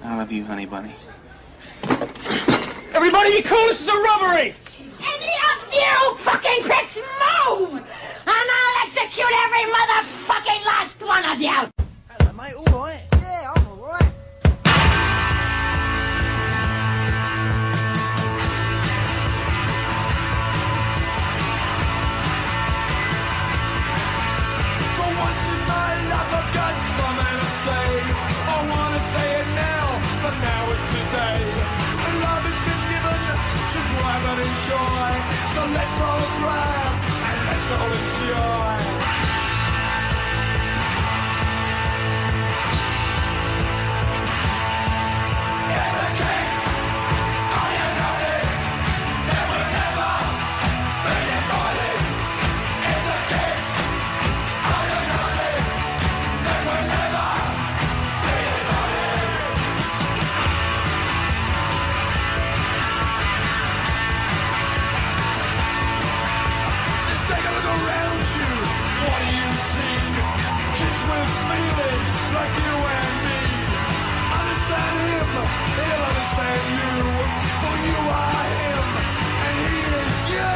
I love you, honey bunny. Everybody be cool, this is a robbery! Any of you fucking pricks move! And I'll execute every motherfucking last one of you! Hello, mate, alright? Yeah, I'm alright. For once in my life I've got something to say. I wanna say it now, but now is today. And love has been given to grab and enjoy. So let's all grab and let's all enjoy. Like you and me, understand him, he'll understand you, for you are him, and he is you.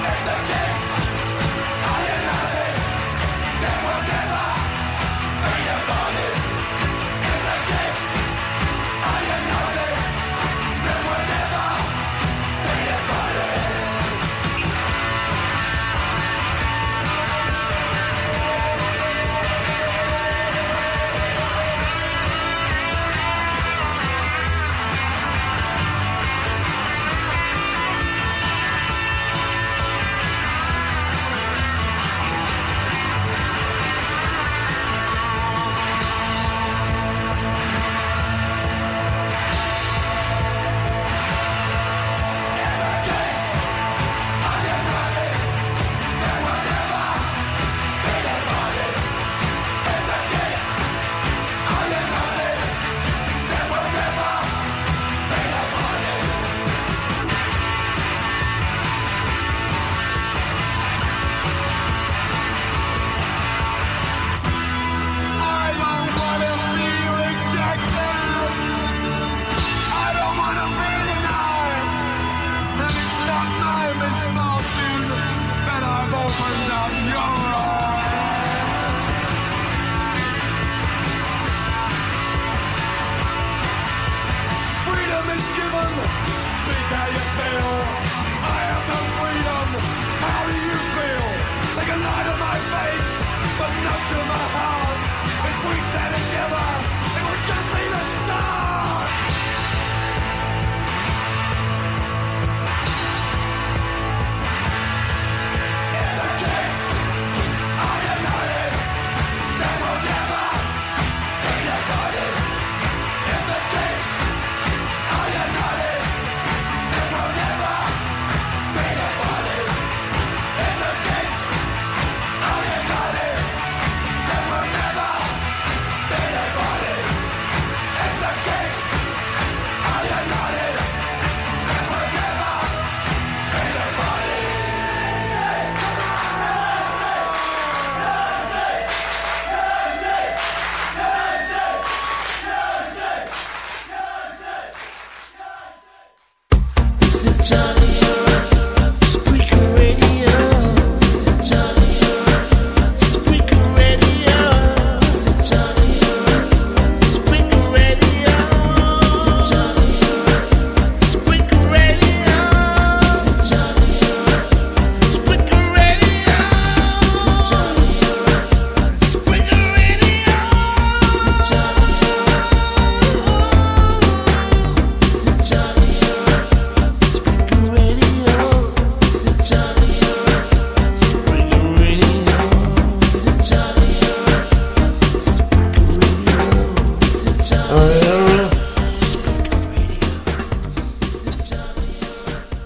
If the kids are united, then we'll never be divided. If the kids are united, then we'll never be divided.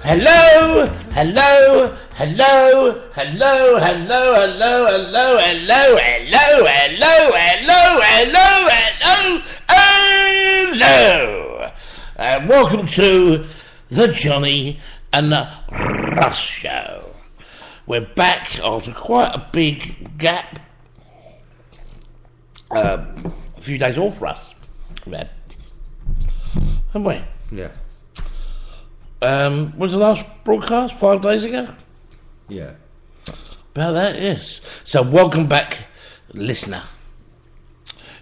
Hello, hello, hello, hello, hello, hello, hello, hello, hello, hello, hello, hello, hello, hello. Welcome to the Johnny and Russ Show. We're back after quite a big gap. A few days off for us. We've had. Haven't we? Yeah. Was the last broadcast 5 days ago? Yeah. About that, yes. So welcome back, listener.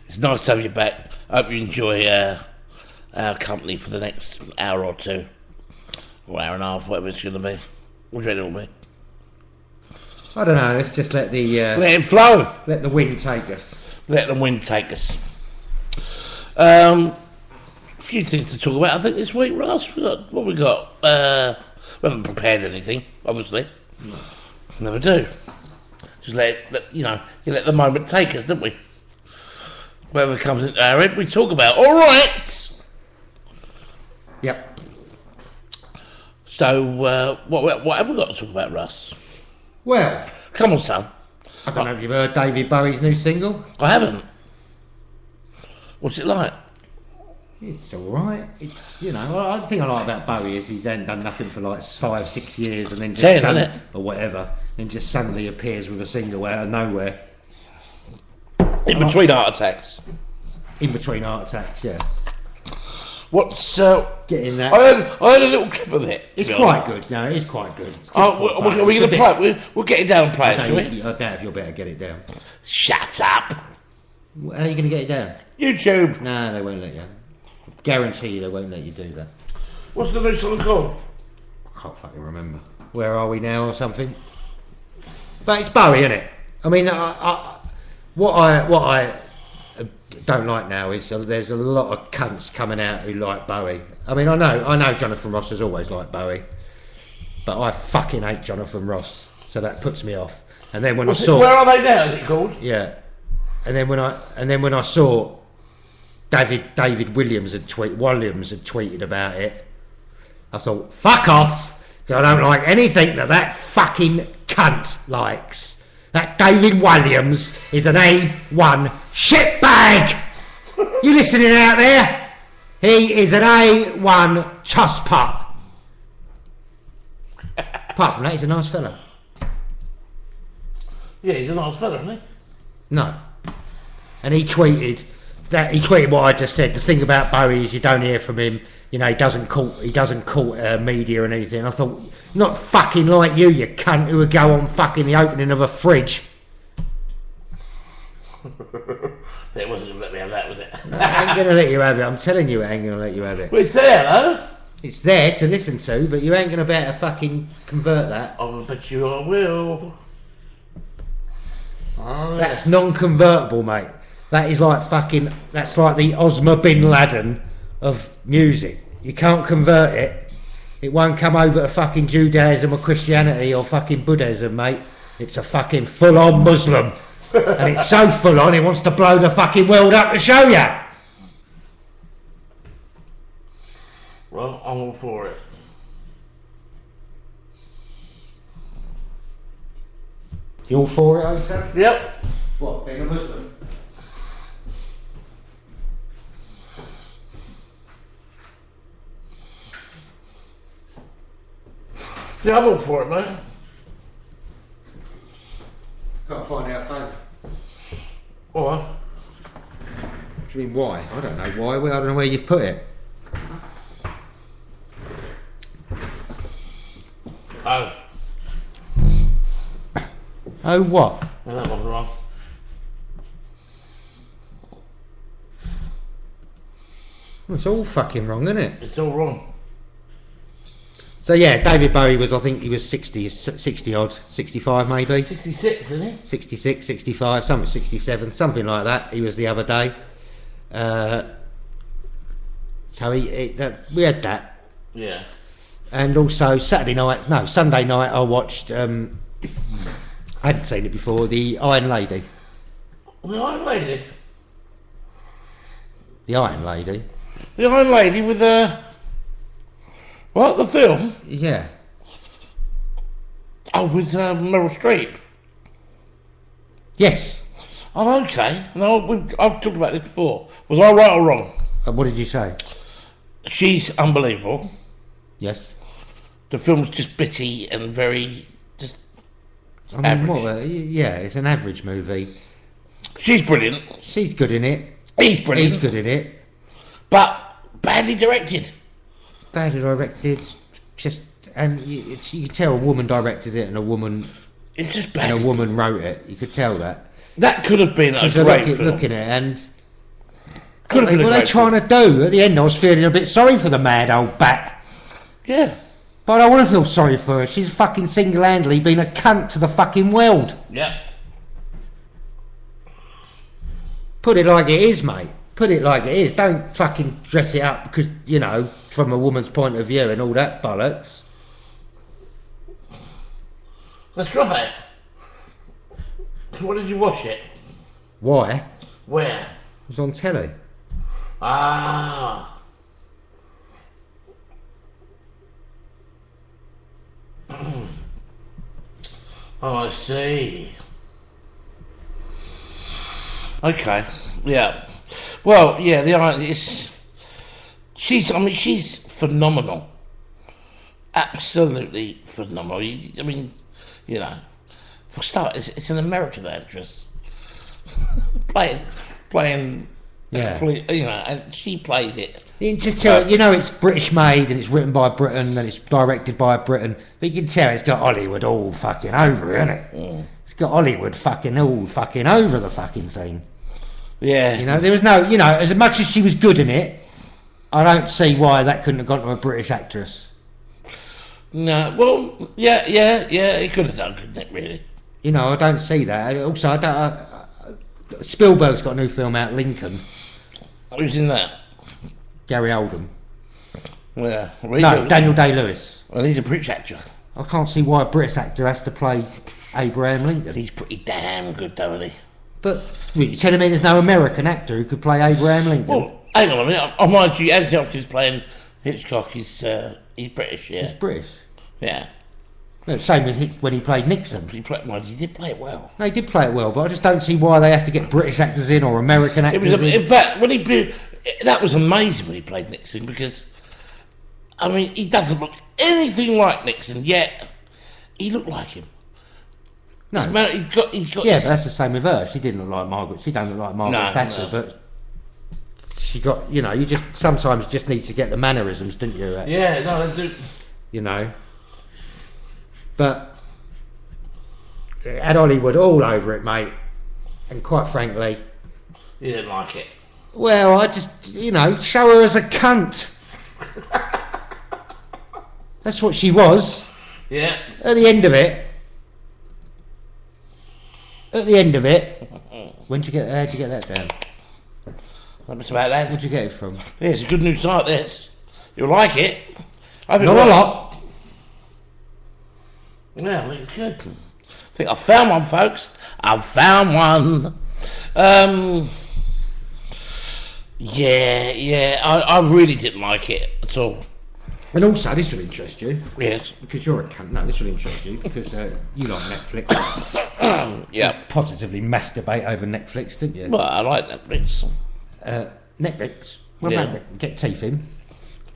It's nice to have you back. Hope you enjoy our company for the next hour or two. Or hour and a half, whatever it's going to be. What do you reckon it'll be? I don't know, let's just let the Let it flow. let the wind take us. Let the wind take us. A few things to talk about, I think, this week, Russ. What we got? We haven't prepared anything, obviously. Never do. Just you let the moment take us, don't we? Whatever comes into our head, we talk about. All right. Yep. So, what have we got to talk about, Russ? Well, Come on, son. I don't know if you've heard David Bowie's new single. I haven't. What's it like? It's alright. It's, the thing I like about Bowie is he's then done nothing for like 5-6 years and then just 10, isn't it? or whatever, and just suddenly appears with a single out of nowhere. In between heart attacks. In between heart attacks, yeah. What's Getting that. I heard a little clip of it. It's quite good. No, it is quite good. It's Oh, quite are we going it's to a bit- play it? We'll get it down and play it, shall we? I doubt if you'll better get it down. Shut up. How are you going to get it down? YouTube. No, they won't let you. Guarantee you they won't let you do that. What's the new song called? I can't fucking remember. Where Are We Now or something. But it's Bowie, isn't it? I mean, what I don't like now is there's a lot of cunts coming out who like Bowie. I mean, I know Jonathan Ross has always liked Bowie, but I fucking hate Jonathan Ross, so that puts me off. And then when I saw, Where Are They Now? Is it called? yeah, and then when I saw David Williams had tweeted about it, I thought, fuck off, 'cause I don't like anything that fucking cunt likes. That David Williams is an A1 shitbag! You listening out there? He is an A1 tosspot. Apart from that, he's a nice fella. Yeah, he's a nice fella, isn't he? No. And he tweeted what I just said. The thing about Bowie is you don't hear from him. He doesn't court media and anything. I thought, not fucking like you cunt who would go on fucking the opening of a fridge. It wasn't going to let me have that, was it? I ain't going to let you have it. I'm telling you, it ain't going to let you have it. Well, it's there, though. It's there to listen to, but you ain't going to be able to fucking convert that. I bet you I will. Oh, That's non-convertible, mate. That is like fucking. That's like the Osama bin Laden of music. You can't convert it. It won't come over to fucking Judaism or Christianity or fucking Buddhism, mate. It's a fucking full-on Muslim. And it's so full-on, it wants to blow the fucking world up to show you. Well, I'm all for it. You all for it, Osa? Yep. What, being a Muslim? Yeah, I'm all for it, mate. Can't find our phone. What? What do you mean, why? I don't know why. I don't know where you've put it. Oh. Oh, what? No, that one's wrong. It's all fucking wrong, isn't it? It's all wrong. So yeah, David Bowie was, I think he was 60 odd, 65 maybe. 66, isn't he? 66, 65, something 67, something like that. He was the other day. So we had that. Yeah. And also Sunday night, I watched, I hadn't seen it before, The Iron Lady. The Iron Lady? The Iron Lady? The Iron Lady with what, the film? Yeah. Oh, with Meryl Streep? Yes. Oh, okay. No, I've talked about this before. Was I right or wrong? What did you say? She's unbelievable. Yes. The film's just bitty and very, just I mean, Average. yeah, it's an average movie. She's brilliant. She's good in it. He's brilliant. He's good in it. But badly directed. Badly directed. And you can tell a woman directed it and a woman It's just bad. and a woman wrote it. You could tell that. That could have been a Because I great film. looking at it and Could have been a what are they great trying to do? At the end, I was feeling a bit sorry for the mad old bat. film. Yeah. But I don't want to feel sorry for her. She's fucking single-handedly been a cunt to the fucking world. Yeah. Put it like it is, mate. Put it like it is. Don't fucking dress it up because, you know, from a woman's point of view and all that bollocks. That's right. So what did you watch it? Why? It Where? was on telly. Ah. Oh, I see. Okay. Yeah. Well, yeah. The idea is, she's phenomenal. Absolutely phenomenal. I mean, you know, for start, it's an American actress playing. Yeah. You know, and she plays it. You can just tell, you know, it's British made and it's written by Britain and it's directed by Britain, but you can tell it's got Hollywood all fucking over it, isn't it? Mm. It's got Hollywood fucking all fucking over the fucking thing. Yeah. You know, there was no, you know, as much as she was good in it, I don't see why that couldn't have gone to a British actress. No. Well, yeah. It could have done, couldn't it? Really. You know, I don't see that. Also, I don't. Spielberg's got a new film out, Lincoln. Who's in that? Gary Oldham. Yeah. No, Daniel Day-Lewis. Well, he's a British actor. I can't see why a British actor has to play Abraham Lincoln. He's pretty damn good, don't he? But you're telling me there's no American actor who could play Abraham Lincoln? Well, hang on a minute. I mind you, Anthony Hopkins playing Hitchcock. He's British, yeah. He's British. Yeah. No, same as when he played Nixon. He did play it well. No, he did play it well, but I just don't see why they have to get British actors in or American It actors was, in. in fact, that was amazing when he played Nixon because, I mean, he doesn't look anything like Nixon, yet he looked like him. No. He's got. Yeah, but that's the same with her. She didn't look like Margaret. She don't look like Margaret No, Thatcher, no. but she got. You know, you just sometimes just need to get the mannerisms, didn't you? Yeah, no, they do. You know, but it had Hollywood all over it, mate. And quite frankly, He didn't like it. well, I just, you know, show her as a cunt. That's what she was. Yeah. At the end of it. How'd you get that down? That's about that. Where'd you get it from? Yeah, it's a good new site, this. You'll like it. Not a lot. Yeah, it's good. I think I found one, folks. I found one. Yeah. I really didn't like it at all. And also, this will interest you. Yes. Because you're a cunt. No, this will interest you because you like Netflix. Yeah. Positively masturbate over Netflix, didn't you? Well, I like Netflix. Netflix. Well, Yeah. no, get teeth in.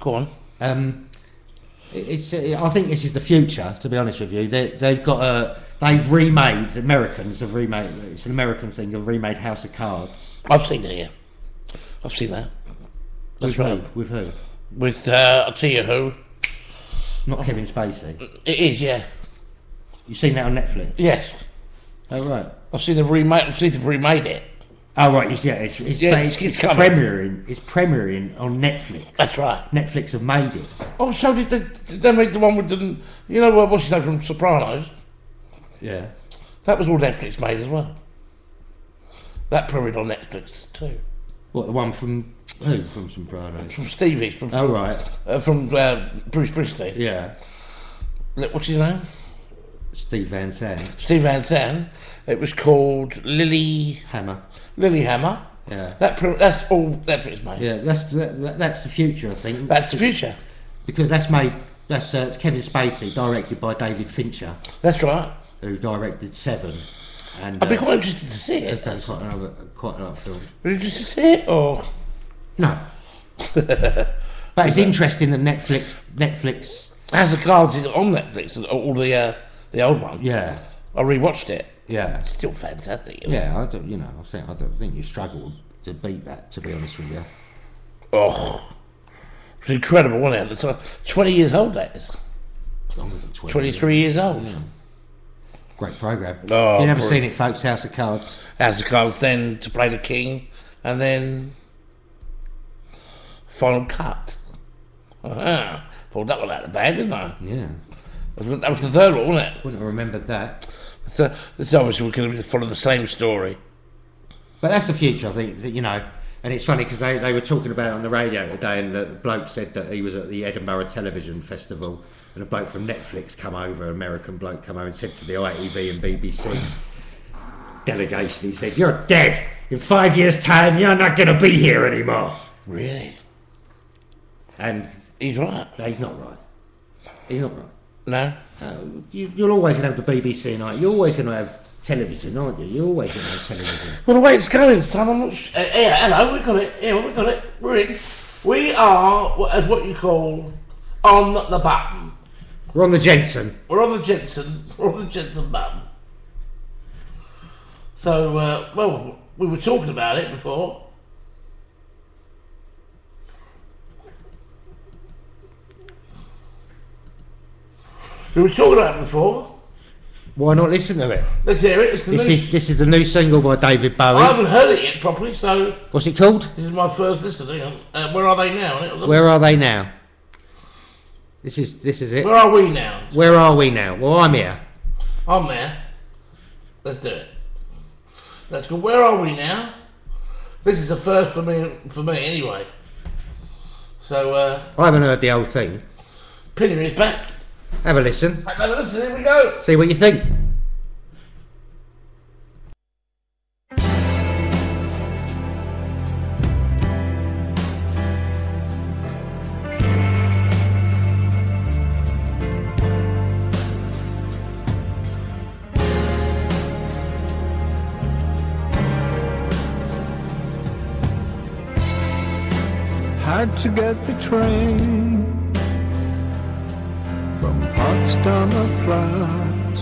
Go on. It's. I think this is the future. To be honest with you, they've got. They've remade. The Americans have remade. It's an American thing. They've remade House of Cards. I've seen it, yeah. I've seen that. That's With right. who? With who? With, I'll tell you who. Not Kevin Spacey. It is, yeah. You've seen that on Netflix? Yes. Oh right. I've seen they've remade it. Oh right. It's coming. premiering. It's premiering on Netflix. That's right. Netflix have made it. Oh, so did they make the one with the... You know what's his name from Sopranos? Yeah. That was all Netflix made as well. That premiered on Netflix too. What, the one from who? From Sopranos? From Stevie. From Oh right. from Bruce Springsteen. Yeah. What's his name? Steve Van Sant. Steve Van Sant. It was called Hammer. Lilyhammer. Yeah. That's all Netflix made. Yeah, that's the future, I think. That's the future. Because that's it's Kevin Spacey, directed by David Fincher, That's right. who directed Seven. And I'd be quite interested to see has it. done quite a lot of films. Are you interested to see it, or No. But it's interesting that Netflix House of Cards is on Netflix? All the old ones. yeah. I rewatched it. Yeah. It's still fantastic. Isn't it? Yeah, I don't think you struggle to beat that, to be honest with you. Oh, it's incredible, wasn't it? It's 20 years old, that is. Longer than 20 23 years old. Yeah. Great programme. Oh, if you've never brilliant. seen it, folks, House of Cards. As the cards, then to play the king, and then final cut. Pulled that one out of the bag, didn't I? Yeah. That was the third one, wasn't it? Wouldn't have remembered that. So this is obviously going to follow the same story. But that's the future, I think, that, you know. And it's funny because they were talking about it on the radio today, and the bloke said that he was at the Edinburgh Television Festival, and a bloke from Netflix come over, an American bloke come over and said to the ITV and BBC delegation, he said, "You're dead. In 5 years' time, you're not going to be here anymore." Really? And He's right. no, he's not right. He's not right. No? You're always going to have the BBC and you're always going to have television, aren't you? You're always going to have television. Well, the way it's going, son, I'm not sure. Yeah, hello, we got it. Yeah, we got it. We're in. We are, what you call, on the button. We're on the Jensen. We're on the Jensen. We're on the Jensen button. So, well, we were talking about it before. We were talking about it before. Why not listen to it? Let's hear it. It's the This is the new single by David Bowie. I haven't heard it yet properly, so What's it called? this is my first listening. Where are they now? Where are they now? This is it. Where are we now? Where are we now? Well, I'm here. I'm there. Let's do it. Let's go. Where are we now? This is the first for me anyway. So, I haven't heard the whole thing. Pinner is back. Have a listen. Have a listen, here we go. See what you think. Had to get the train from Potsdamer Platz.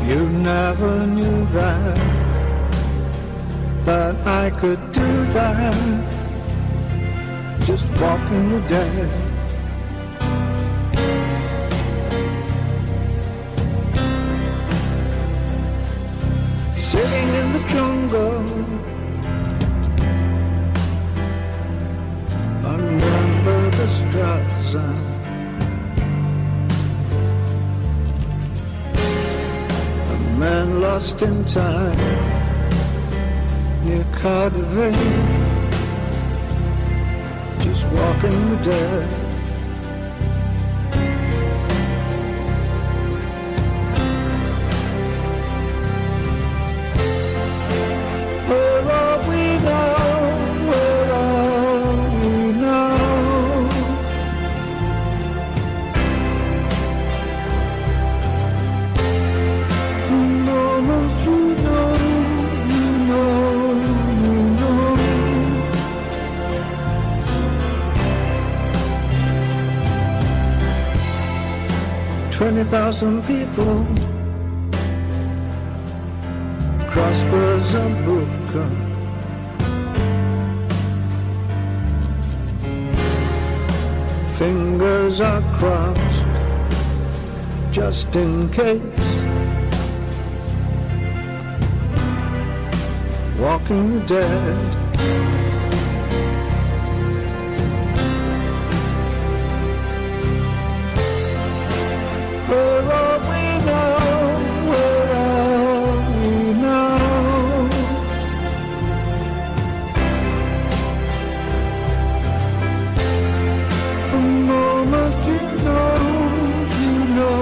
You never knew that I could do that, just walking the dead. Sitting in the jungle, under the Straße. A man lost in time near Cardiff, just walking the dead. Where are we now? Where are we now? The moment you know, you know, you know. 20,000 people crossbars are broken. Fingers are crossed just in case. Walking the dead. Where are we now? Where are we now? The moment you know, you know,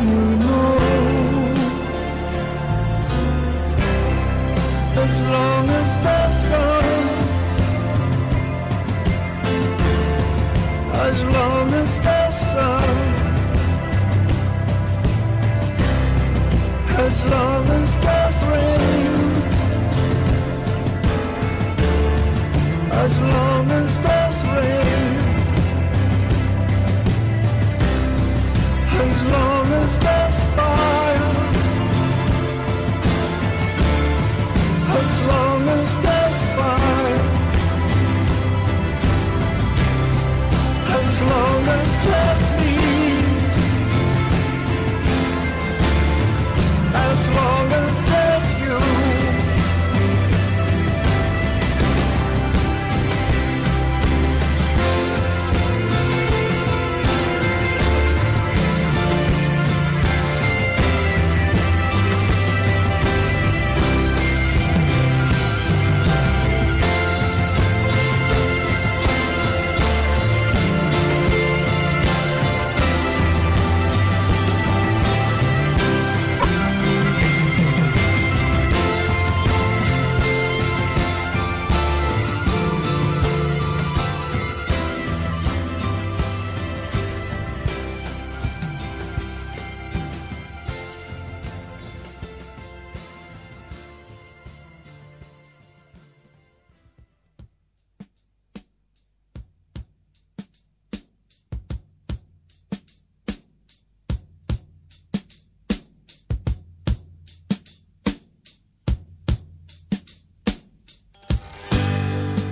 you know. As long as the sun as there's fire, as long as there's fire, as long as there's me, as long as there's you.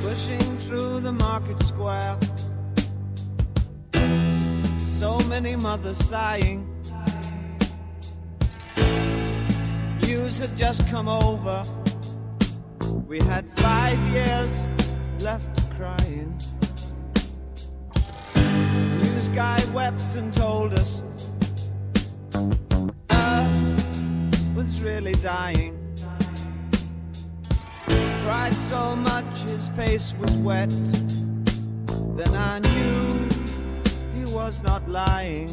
Pushing through the market square, so many mothers sighing. News had just come over, we had 5 years left crying. News guy wept and told us Earth was really dying. Cried so much his face was wet, then I knew he was not lying.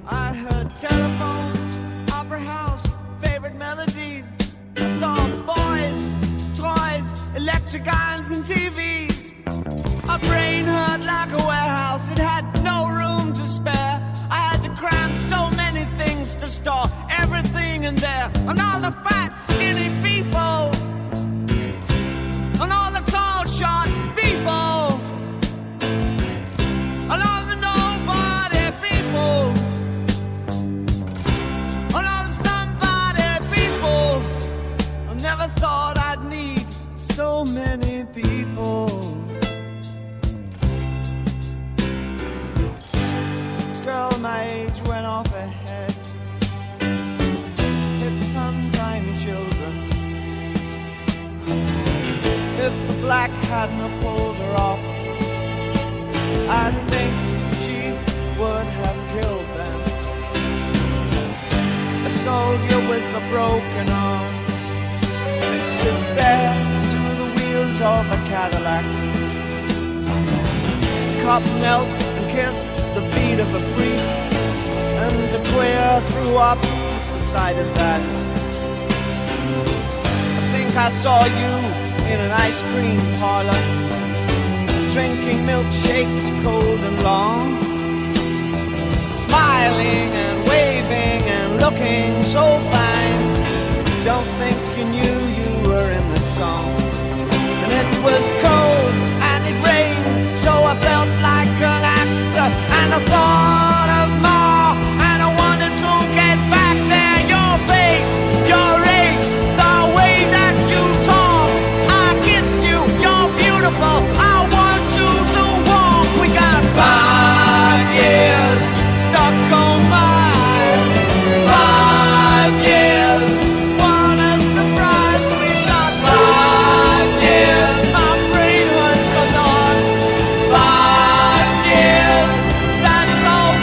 I heard telephones, opera house, favorite melodies. I saw boys, toys, electric irons and TVs. My brain hurt like a warehouse, it had no room to spare. I had to cram so many things to store everything in there, and all the fat, skinny people, and all the tall, short people, and all the nobody people, and all the somebody people. I never thought I'd need so many people. Girl my age went off ahead, hit some tiny children. If the black hadn't have pulled her off, I think she would have killed them. A soldier with a broken arm fixed his stare to the wheels of a Cadillac. The cop knelt and kissed the feet of a priest, and a queer threw up the sight of that. I think I saw you in an ice cream parlor, drinking milkshakes cold and long, smiling and waving and looking so fine. Don't think you knew you were in the song. And it was cold and it rained, so I felt like an actor, and I thought of more, and I wanted to get back there. Your face, your race, the way that you talk, I kiss you, you're beautiful, I want you to walk. We got 5 years stuck on my 5 years. What a surprise, we got 5 years. My brain hurts a lot. 5 years, that's all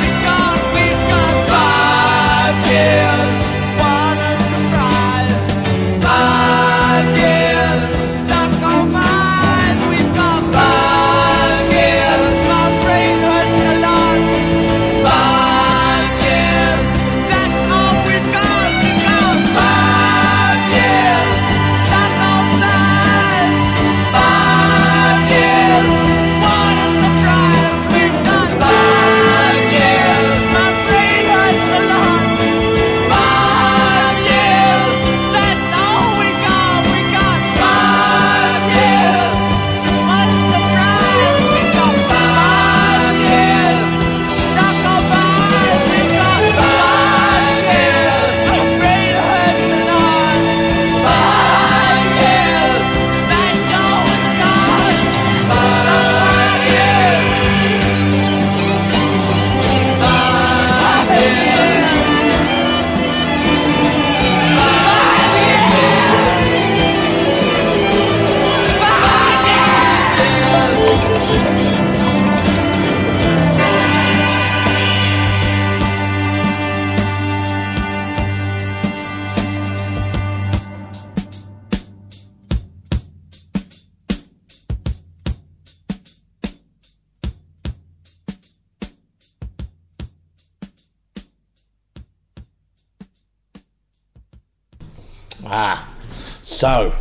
So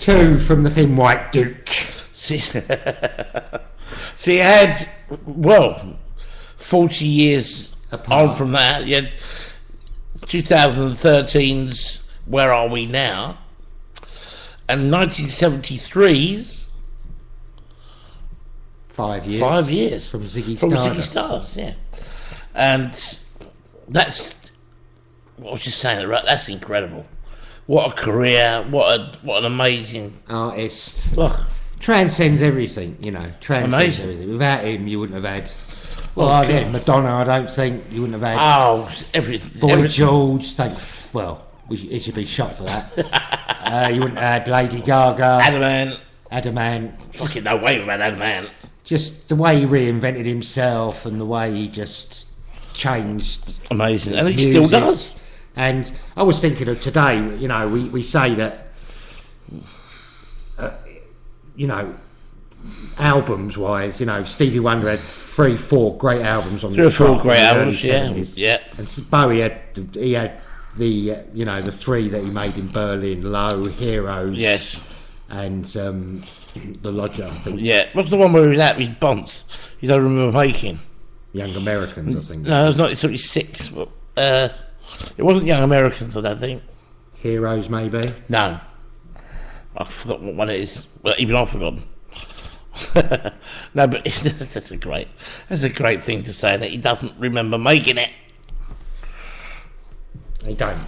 2 from the Thin White Duke. See, he had 40 years Apart. on from that. You had 2013's Where Are We Now, and 1973's 5 years. 5 years From Ziggy from Ziggy Stardust. Stardust, yeah. And that's what I was just saying. Right, that's incredible. What a career! What an amazing Artist. look. Transcends everything, you know. Transcends Amazing. everything. Without him, you wouldn't have had. Well, again, Madonna, I don't think you wouldn't have had. Oh, everything. Boy George, it should be shot for that. You wouldn't have had Lady Gaga. Adamant. Fucking no way about Adamant. Just the way he reinvented himself and the way he just changed. Amazing, and he music. still does. And I was thinking of today, you know, we say that, you know, albums-wise, you know, Stevie Wonder had 3-4 great albums on 3 or 4 chart great in the early albums, yeah. 70s. Yeah. And Bowie had the you know, the 3 that he made in Berlin, Low, Heroes, Yes. and The Lodger, I think, Yeah. What's the one where he was at with Bonds? You don't remember making? Young Americans, I think. No, it was 1976. But, it wasn't Young Americans, I don't think. Heroes, maybe. No. I forgot what one it is. Well, even I've forgotten. No, but that's a great thing to say, that he doesn't remember making it. They don't.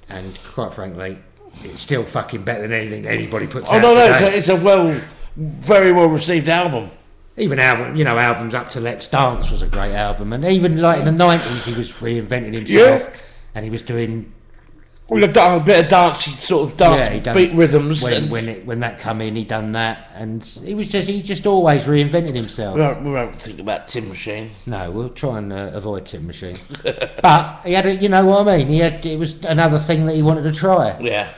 And quite frankly, it's still fucking better than anything anybody puts Oh out no, today. it's a very well received album. Even albums up to Let's Dance was a great album, and even like in the 90s he was reinventing himself, and he was doing Well, he'd done a bit of dancey sort of dance, he done- beat rhythms. when that come in, he done that, and he just always reinvented himself. we won't think about Tin Machine. No, we'll try and avoid Tin Machine, but he had you know what I mean. It was another thing that he wanted to try, Yeah.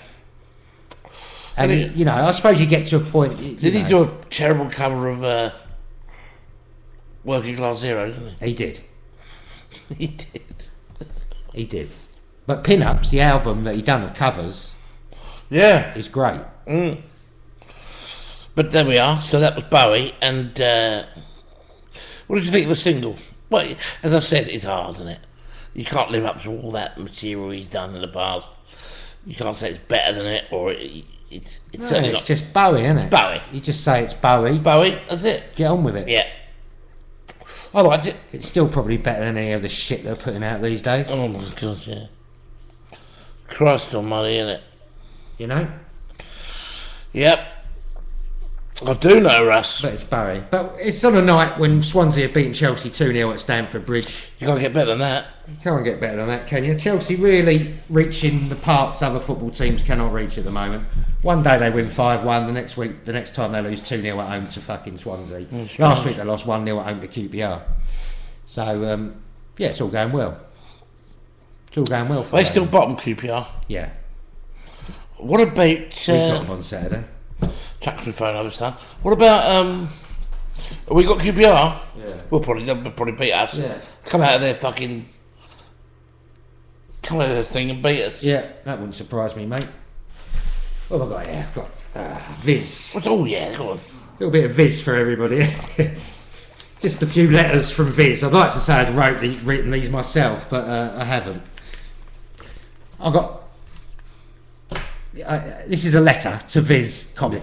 and you know, I suppose you get to a point. Did he do a terrible cover of Working Class Hero, didn't He did. he? He did. He did. But Pin-Ups, the album that he done of covers, Yeah. is great. But there we are. So that was Bowie. And what did you think of the single? Well, as I said, it's hard, isn't it? You can't live up to all that material he's done in the past. You can't say it's better than it, or it's No, certainly it's not. just Bowie, isn't it? Bowie. You just say it's Bowie, Bowie, that's it. get on with it. Yeah. I liked it. It's still probably better than any of the shit they're putting out these days. Oh my god, yeah. Christ almighty, innit? You know? Yep. I do know, Russ. But it's Bowie. But it's on a night when Swansea have beaten Chelsea 2-0 at Stamford Bridge. You can't get better than that. You can't get better than that, can you? Chelsea really reaching the parts other football teams cannot reach at the moment. One day they win 5-1, the next time they lose 2-0 at home to fucking Swansea. Last week they lost 1-0 at home to QPR. So, yeah, it's all going well. It's all going well for They them. still bottom QPR. Yeah. What about We got them on Saturday. chucks my phone over, son. What about have we got QPR? Yeah. They'll probably beat us. Yeah. Come out of their thing and beat us. Yeah, that wouldn't surprise me, mate. What have I got here? I've got Viz. Oh yeah, go on. A little bit of Viz for everybody. Just a few letters from Viz. I'd like to say I'd written these myself, but I haven't. I've got... this is a letter to Viz Comic.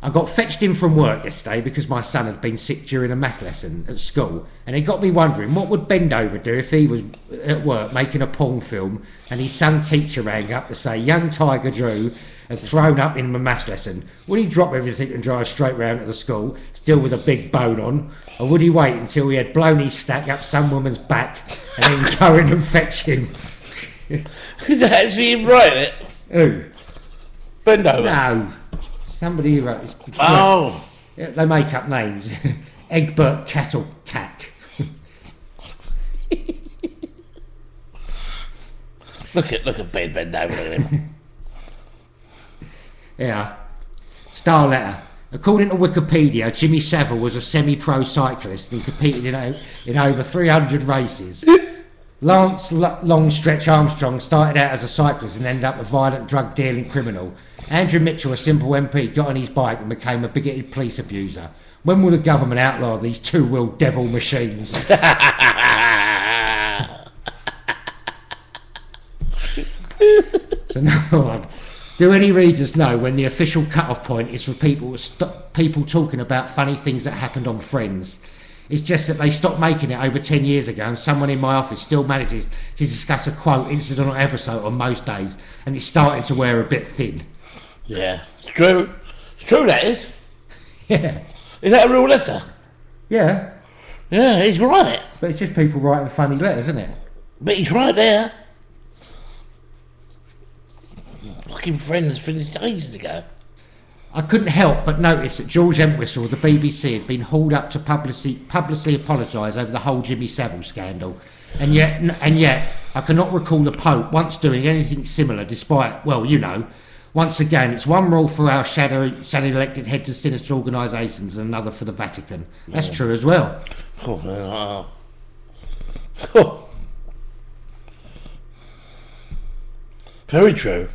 I got fetched in from work yesterday because my son had been sick during a math lesson at school, and it got me wondering what would Bendover do if he was at work making a porn film and his son teacher rang up to say young Tiger Drew had thrown up in the maths lesson. Would he drop everything and drive straight round to the school, still with a big bone on, or would he wait until he had blown his stack up some woman's back and then go in and fetch him? Is that actually him writing it? Who? Bendover. No. Somebody who wrote this. Oh. Yeah, they make up names. Egbert Cattle Tack. Look at Ben Bendover. Look at him. Yeah. Star letter. According to Wikipedia, Jimmy Savile was a semi-pro cyclist and competed in over 300 races. Lance Longstretch Armstrong started out as a cyclist and ended up a violent drug dealing criminal. Andrew Mitchell, a simple MP, got on his bike and became a bigoted police abuser. When will the government outlaw these two-wheeled devil machines? So number one, do any readers know when the official cut-off point is for people talking about funny things that happened on Friends? It's just that they stopped making it over 10 years ago, and someone in my office still manages to discuss a quote, incident or episode on most days, and it's starting to wear a bit thin. Yeah, it's true. It's true, that is. Yeah. Is that a real letter? Yeah. Yeah, he's right. But it's just people writing funny letters, isn't it? But he's right there. Fucking Friends finished ages ago. I couldn't help but notice that George Entwistle of the BBC had been hauled up to publicly apologise over the whole Jimmy Savile scandal, and yet I cannot recall the Pope once doing anything similar. Despite, well, you know, once again, it's one rule for our shadow elected heads of sinister organisations and another for the Vatican. That's true as well. Oh, man. Oh. Very true.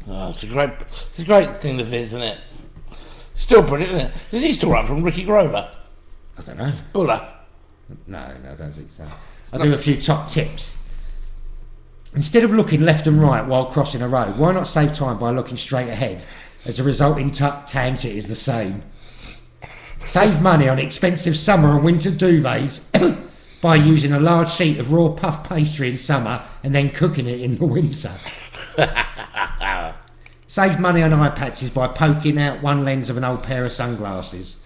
Oh, it's a great thing to visit, isn't it? Still brilliant, isn't it? Is he still up from Ricky Grover? I don't know. Buller? No, I don't think so. I'll do a few top tips. Instead of looking left and right while crossing a road, why not save time by looking straight ahead, as the resulting tangent is the same? Save money on expensive summer and winter duvets by using a large sheet of raw puff pastry in summer and then cooking it in the winter. Save money on eye patches by poking out one lens of an old pair of sunglasses.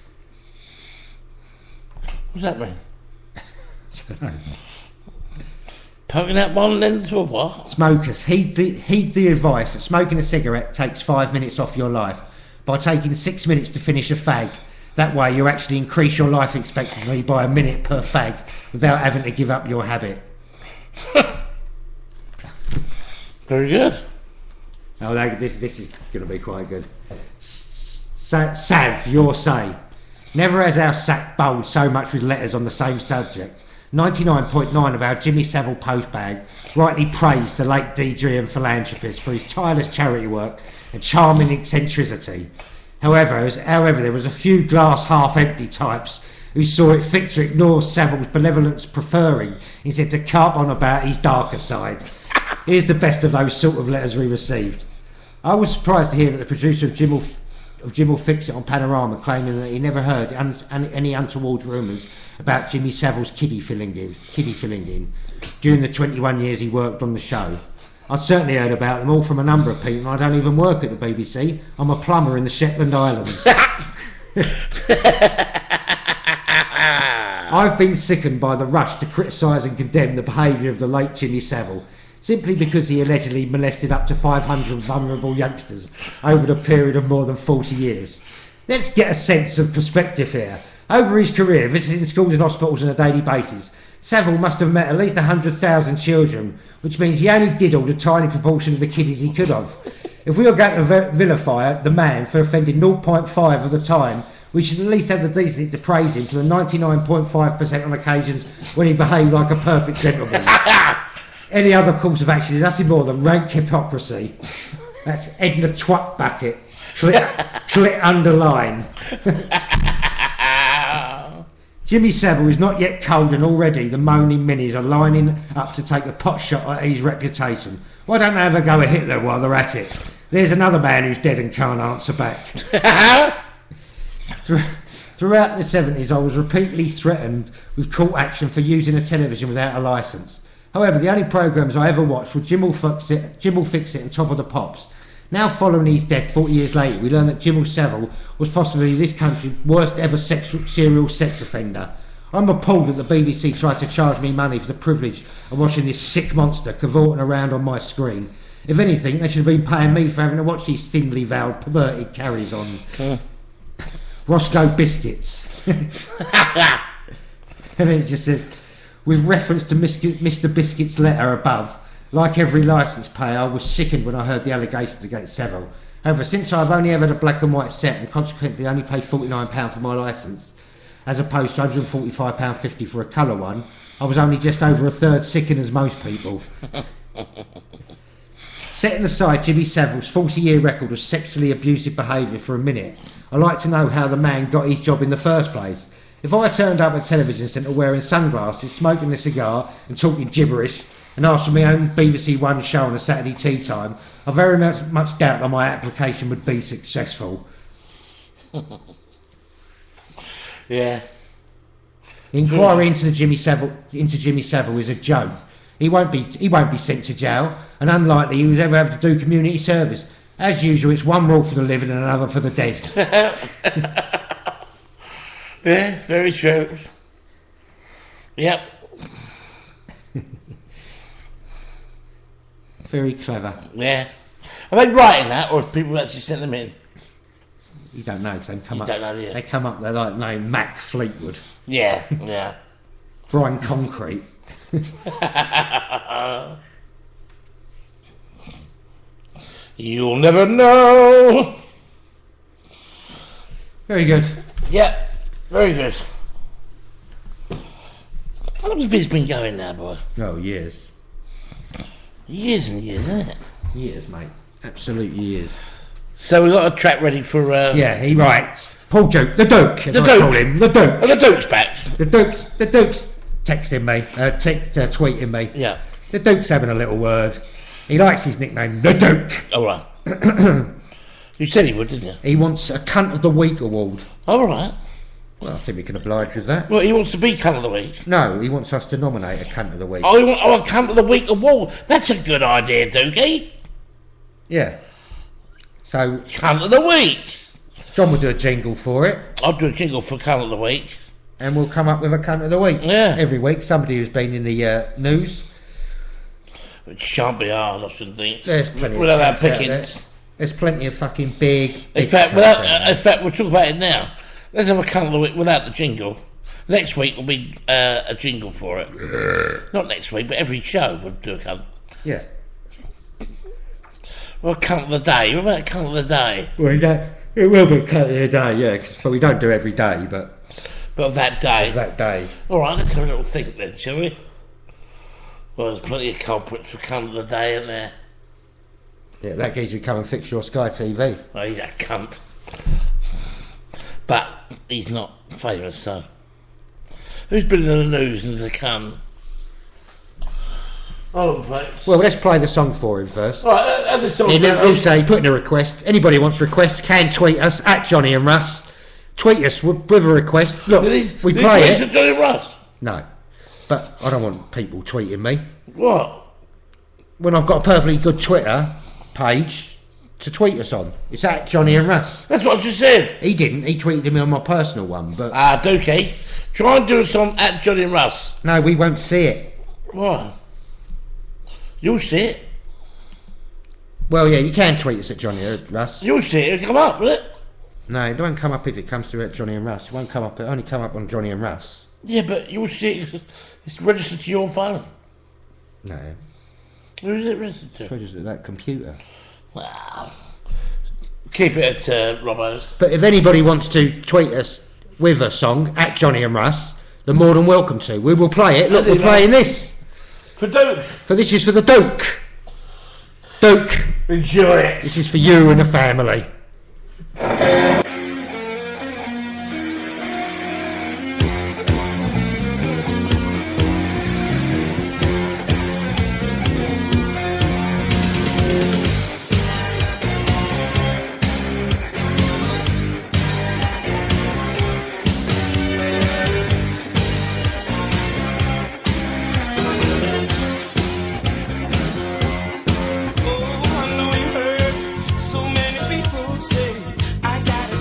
What's that mean? Poking out one lens for what? Smokers, heed the advice that smoking a cigarette takes 5 minutes off your life by taking 6 minutes to finish a fag. That way you actually increase your life expectancy by a minute per fag without having to give up your habit. Very good. Oh, this is going to be quite good. Sav, your say. Never has our sack bowled so much with letters on the same subject. 99.9 of our Jimmy Savile postbag rightly praised the late Deidrean philanthropist for his tireless charity work and charming eccentricity. However, there was a few glass half-empty types who saw it fit to ignore Savile's benevolence, preferring instead to carp on about his darker side. Here's the best of those sort of letters we received. I was surprised to hear that the producer of Jim Will Fix It on Panorama claiming that he never heard any untoward rumours about Jimmy Savile's kiddie filling in during the 21 years he worked on the show. I'd certainly heard about them all from a number of people. I don't even work at the BBC. I'm a plumber in the Shetland Islands. I've been sickened by the rush to criticise and condemn the behaviour of the late Jimmy Savile, simply because he allegedly molested up to 500 vulnerable youngsters over the period of more than 40 years. Let's get a sense of perspective here. Over his career, visiting schools and hospitals on a daily basis, Savile must have met at least 100,000 children, which means he only diddled a tiny proportion of the kiddies he could have. If we are going to vilify the man for offending 0.5 of the time, we should at least have the decency to praise him for the 99.5% on occasions when he behaved like a perfect gentleman. Any other course of action is nothing more than rank hypocrisy. That's Edna Twat Bucket. Click underline. Jimmy Savile is not yet cold, and already the moaning minis are lining up to take a pot shot at his reputation. Why don't they have a go at Hitler while they're at it? There's another man who's dead and can't answer back. Throughout the 70s, I was repeatedly threatened with court action for using a television without a licence. However, the only programmes I ever watched were Jim Will Fix It and Top of the Pops. Now, following his death 40 years later, we learn that Jim Savile was possibly this country's worst ever serial sex offender. I'm appalled that the BBC tried to charge me money for the privilege of watching this sick monster cavorting around on my screen. If anything, they should have been paying me for having to watch these thinly veiled, perverted carries-on. Roscoe Biscuits. And then it just says, with reference to Mr. Biscuit's letter above, like every licence payer, I was sickened when I heard the allegations against Savile. However, since I've only ever had a black and white set and consequently only paid £49 for my licence, as opposed to £145.50 for a colour one, I was only just over a third sickened as most people. Setting aside Jimmy Savile's 40-year record of sexually abusive behaviour for a minute, I'd like to know how the man got his job in the first place. If I turned up at television centre wearing sunglasses, smoking a cigar and talking gibberish, and asked for my own BBC One show on a Saturday tea time, I very much doubt that my application would be successful. Yeah. The inquiry into Jimmy Savile is a joke. He won't be sent to jail, and unlikely he would ever have to do community service. As usual, it's one rule for the living and another for the dead. Yeah, very true. Yep. Very clever. Yeah. Are they writing that, or have people actually sent them in? You don't know, because Don't know, yeah. they come up, they're like named Mac Fleetwood, Yeah, yeah. Brian Concrete. You'll never know. Very good. Yep, very good. How long has Viz been going now, boy? Oh, years. Years and years, isn't it? Years, mate. Absolute years. So we've got a track ready for... Yeah, he writes. Paul Duke, the Duke, as The I Duke. call him, the Duke. Oh, the Duke's back. The Duke's texting me, tweeting me. Yeah. The Duke's having a little word. He likes his nickname, the Duke. All right. You said he would, didn't you? He wants a Cunt of the Week award. All right. Well, I think we can oblige with that. Well, he wants to be Cunt of the Week. No, he wants us to nominate a Cunt of the Week. Oh, a Cunt of the Week award. That's a good idea, Dookie. Yeah. So, Cunt of the Week. John will do a jingle for it, I'll do a jingle for Cunt of the Week. and we'll come up with a Cunt of the Week. Yeah. Every week, somebody who's been in the news. It shan't be hard, I shouldn't think. There's plenty Without of our cats out there. pickings. There's plenty of fucking big In fact, we'll talk about it now. Let's have a Cunt of the Week without the jingle. Next week will be a jingle for it. Not next week, but every show we'll do a cunt. Yeah. Well, Cunt of the Day. What about Cunt of the Day? Well, it will be Cunt of the Day, yeah, but we don't do every day, but But of that day. that day. All right, let's have a little think then, shall we? Well, there's plenty of culprits for Cunt of the Day, isn't there? Yeah, that geezer come and fix your Sky TV. Well, he's a cunt. But he's not famous, so... Who's been in the news and is a cunt? Hold on, folks. Well, let's play the song for him first. All right, have the song. Also, he put in a request. Anybody wants requests can tweet us at Johnny and Russ. Tweet us with a request. Look, we play Did he it. Johnny Russ? No, but I don't want people tweeting me What? when I've got a perfectly good Twitter page to tweet us on. It's at Johnny and Russ. That's what I just said. He didn't. He tweeted me on my personal one, but Dookie. Try and do a song at Johnny and Russ. no, we won't see it. What? You'll see it. Well, yeah, you can tweet us at Johnny and Russ. You'll see it. It'll come up, will it? No, it won't come up if it comes to at Johnny and Russ. It won't come up. It only come up on Johnny and Russ. Yeah, but you'll see it. It's registered to your phone. No, Who's it registered it's to? registered to that computer. Wow. Keep it at Robbo's. But if anybody wants to tweet us with a song at Johnny and Russ, they're more than welcome to. We will play it. Look, we're playing this. For Duke. For this is for the Duke. Duke, Enjoy it. this is for you and the family. Oh, I know you heard so many people say I got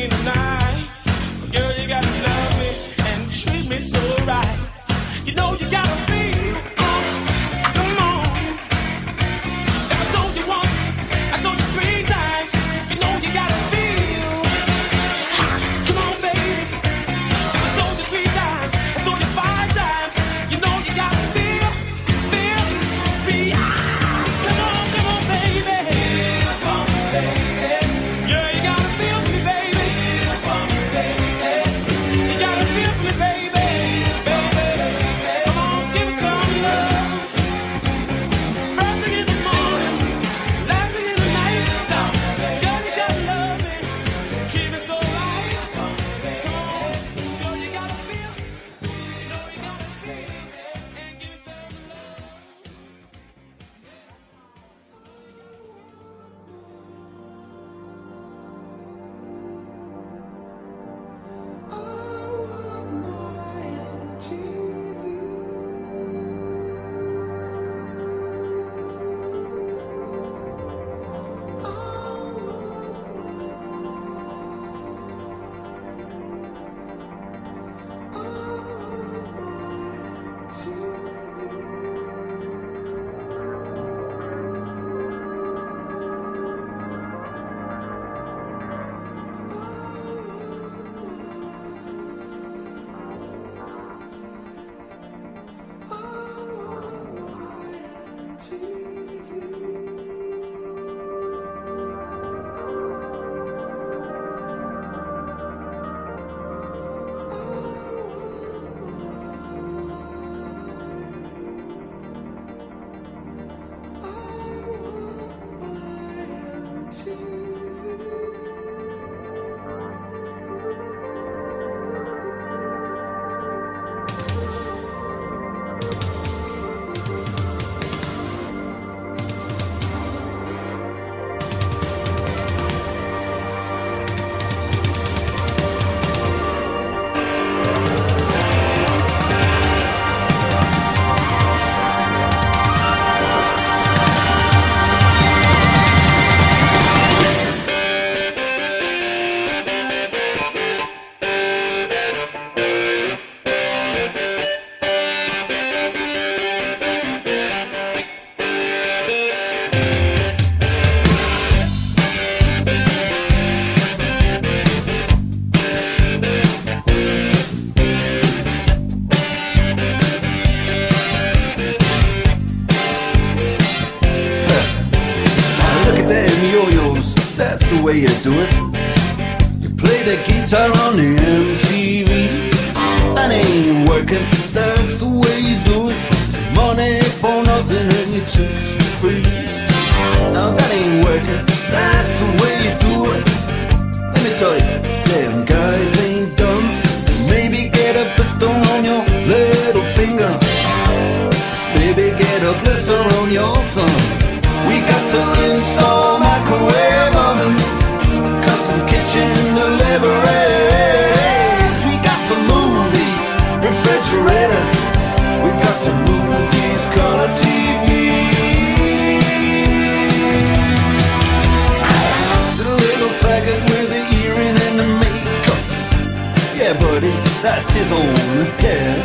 in the night. Girl, you gotta love me and treat me so right. You know you gotta feel, come on. If I told you once, I told you 3 times. You know you gotta feel, come on, baby. If I told you 3 times, I told you 5 times. You know you gotta feel, feel. Come on, baby. Feel for me, baby. Yeah, you gotta feel for me, baby. Feel for me, baby. You gotta feel for me, baby. Come on, give me some love. First thing in the morning, last thing in the night. Girl, you gotta love me, treat me so right. Come on, girl, you gotta feel, you know you gotta feel, and give me some love. Look at them yo-yos, that's the way you do it. You play the guitar on the MTV. That ain't working, that's the way you do it. Money for nothing and your chicks for free. Now that ain't working, that's the way you do it. Let me tell you, damn guys ain't dumb. Maybe get a blister on your little finger. Maybe get a blister on your thumb. We got to install microwave ovens, custom kitchen deliveries. We got to move these refrigerators. We got to move these color TVs. The little faggot with the earring and the makeup. Yeah, buddy, that's his own hair.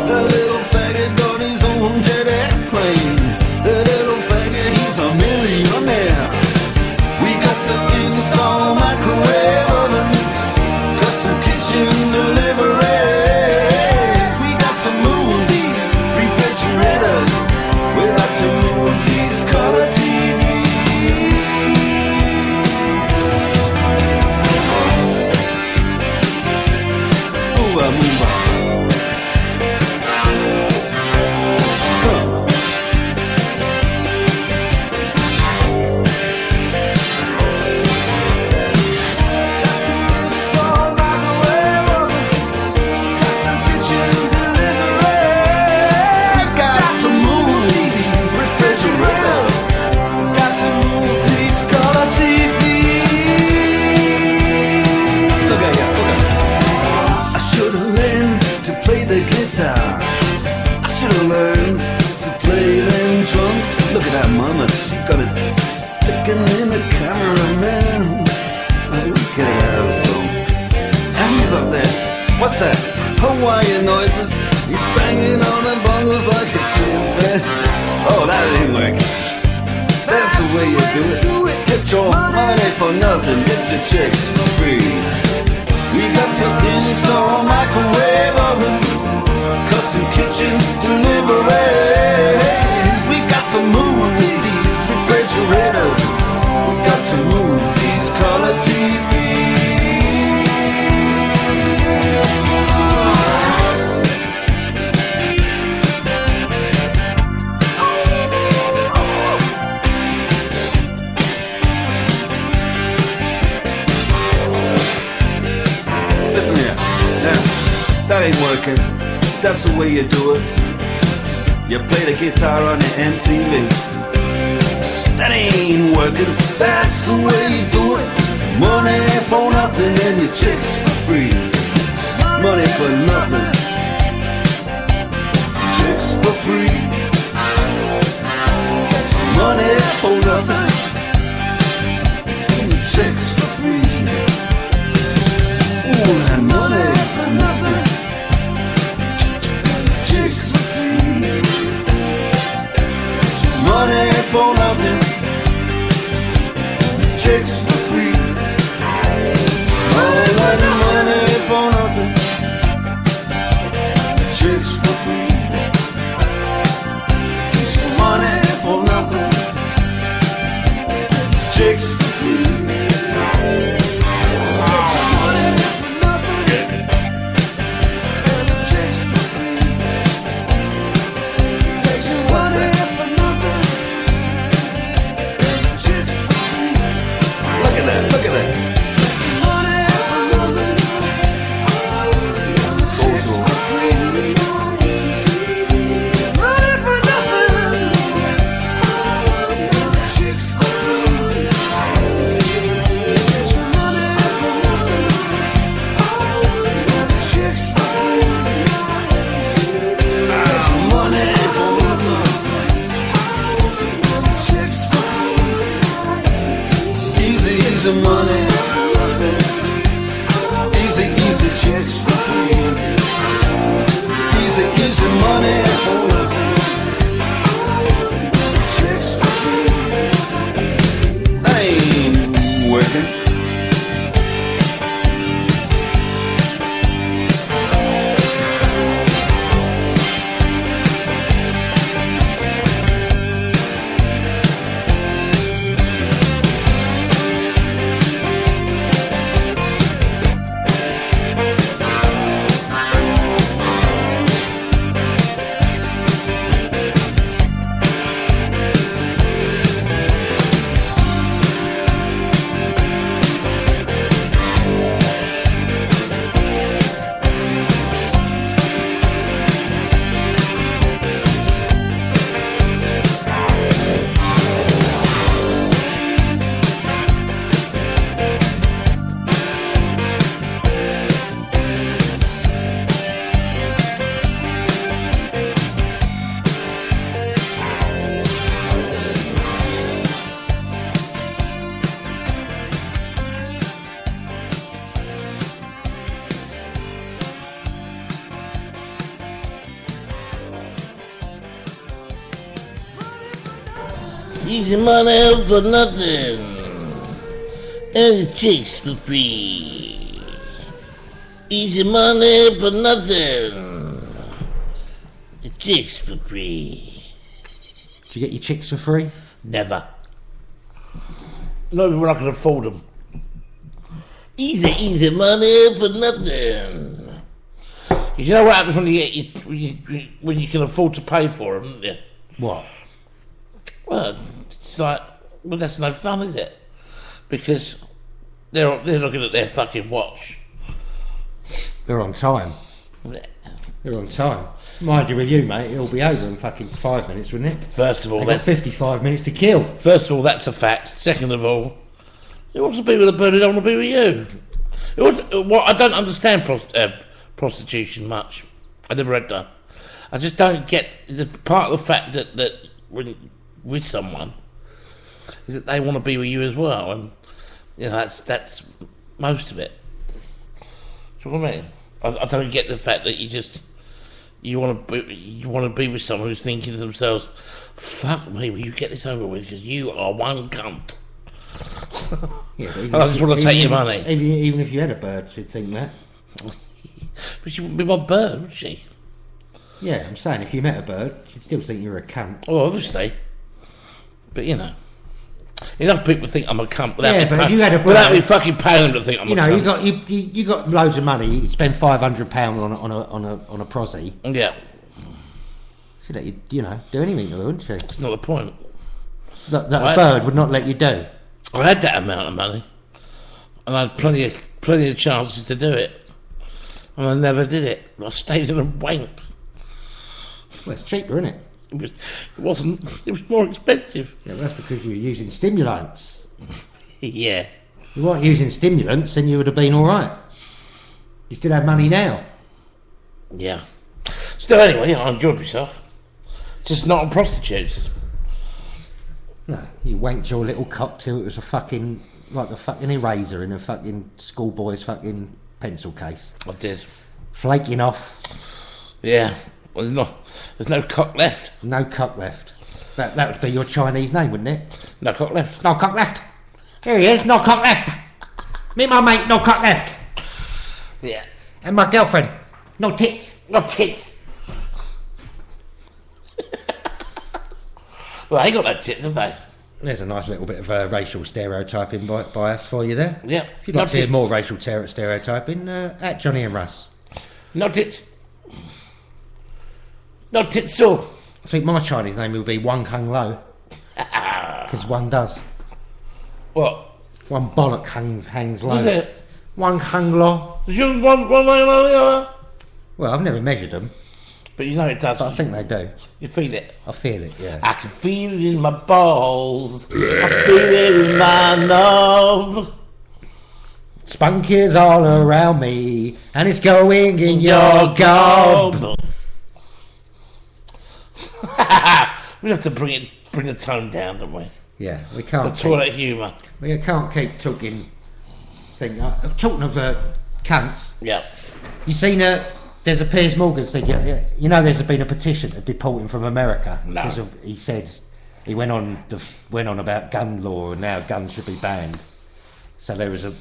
The little faggot got his own jet airplane. The little faggot, he's a millionaire. We got to install microwave oven, custom kitchen deliveries. We got to move these refrigerators. We got to move these color TVs. Move on, move on. for nothing, get your chicks for free. We got to install a microwave oven, custom kitchen deliveries. We got to move these refrigerators. We got to move these color TVs. Listen here, now, that ain't working. That's the way you do it. You play the guitar on the MTV. That ain't working. That's the way you do it. Money for nothing and your chicks for free. Money for nothing, chicks for free. Money for nothing and your chicks for free. Ooh, that money for nothing, chicks for free. Money for nothing, chicks for free. All that money for nothing, chicks for free. Money for nothing, chicks for free. Look at that. Easy money, easy chicks for free. Easy money for nothing, chicks for free. That ain't working. Easy money for nothing, and the chicks for free. Easy money for nothing, the chicks for free. Do you get your chicks for free? Never. Not even when I can afford them. Easy money for nothing. You know what happens when when you can afford to pay for them, don't you? What? Well, it's like, well, that's no fun, is it? Because they're looking at their fucking watch. They're on time. They're on time. Mind you, with you, mate, it'll be over in fucking 5 minutes, wouldn't it? First of all, They've got 55 minutes to kill. First of all, that's a fact. Second of all, who wants to be with a bird who don't want to be with you? I don't understand prostitution much. I never had done. I just don't get the part of the fact that when with someone is that they want to be with you as well, and you know that's most of it. Do you know what I mean? I don't get the fact that you want to be with someone who's thinking to themselves, "Fuck me, will you get this over with? Because you are one cunt." Yeah, but And I just want to take your money. Even if you had a bird, she'd think that. But she wouldn't be my bird, would she? Yeah, I'm saying if you met a bird, she'd still think you're a cunt. Well, obviously. But, you know. Enough people think I'm a cunt without, Yeah, me, but if you had a without bird- me fucking paying them to think I'm You a know, cunt. you got loads of money. You spend £500 on a prosy. Yeah, She'd let you, do anything to her, wouldn't she? that's not the point. That Right. a bird would not let you do. I had that amount of money. And I had plenty of chances to do it. And I never did it. I stayed in a wank. Well, it's cheaper, isn't it? It wasn't. It was more expensive. Yeah, well, that's because you were using stimulants. Yeah. If you weren't using stimulants, then you would have been all right. You still have money now. Yeah. Still, anyway, I enjoyed myself. Just not on prostitutes. No, you wanked your little cock till it was a fucking eraser in a fucking schoolboy's fucking pencil case, I did. flaking off. Yeah. Well, there's no cock left. No cock left. That would be your Chinese name, wouldn't it? No cock left. No cock left. Here he is. No cock left. Me and my mate. No cock left. Yeah. And my girlfriend. No tits. No tits. Well, they got no tits, have they? There's a nice little bit of racial stereotyping bias for you there. Yeah. If you'd like to hear more racial stereotyping, at Johnny and Russ. No tits. No tits, so. I think my Chinese name would be Wang Kung Lo. Because one does. What? One bollock hangs low. Is it? One Kung Lo. Is yours one name on the other? Well, I've never measured them, But you know it does. but I think they do. You feel it. I feel it, yeah. I can feel it in my balls. I feel it in my knob. Spunk is all around me, and it's going in your gob. We have to bring the tone down, don't we? Yeah, we The can't. toilet humour. We can't keep talking. Talking of cunts. Yeah. You seen there's a Piers Morgan thing. You know, there's been a petition to deport him from America No. because of, he said he went on about gun law and now guns should be banned. So there was a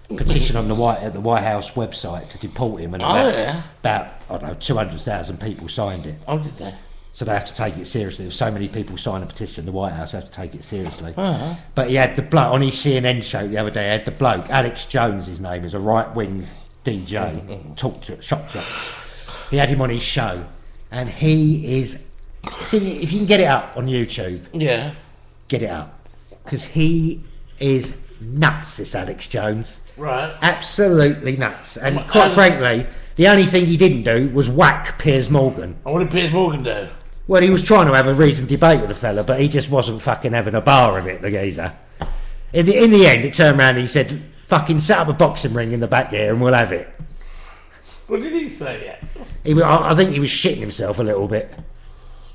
petition on the White House website to deport him, and about I don't know 200,000 people signed it. Oh, did they? So they have to take it seriously. If so many people sign a petition, the White House have to take it seriously. Uh-huh. But he had the bloke on his CNN show the other day. He had the bloke, Alex Jones, his name is, a right-wing DJ, shop. He had him on his show, and he is. See, if you can get it up on YouTube, Yeah. get it up, because he is nuts. This Alex Jones, Right. absolutely nuts. And quite frankly, the only thing he didn't do was whack Piers Morgan. And what did Piers Morgan do? Well, he was trying to have a reasoned debate with the fella, but he just wasn't fucking having a bar of it, the geezer. In the end, it turned around and he said, fucking set up a boxing ring in the back here and we'll have it. What did he say? I think he was shitting himself a little bit.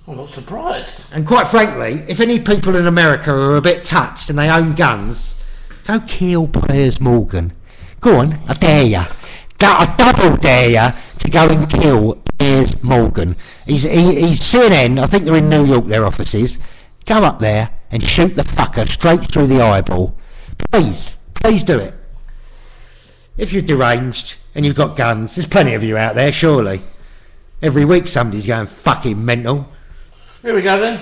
I'm not surprised. And quite frankly, if any people in America are a bit touched and they own guns, go kill Piers Morgan. Go on, I dare ya. I double dare ya to go and kill Piers Morgan. He's CNN, I think they're in New York, their offices. Go up there and shoot the fucker straight through the eyeball. Please do it. If you're deranged and you've got guns, there's plenty of you out there, surely. Every week somebody's going fucking mental. Here we go then.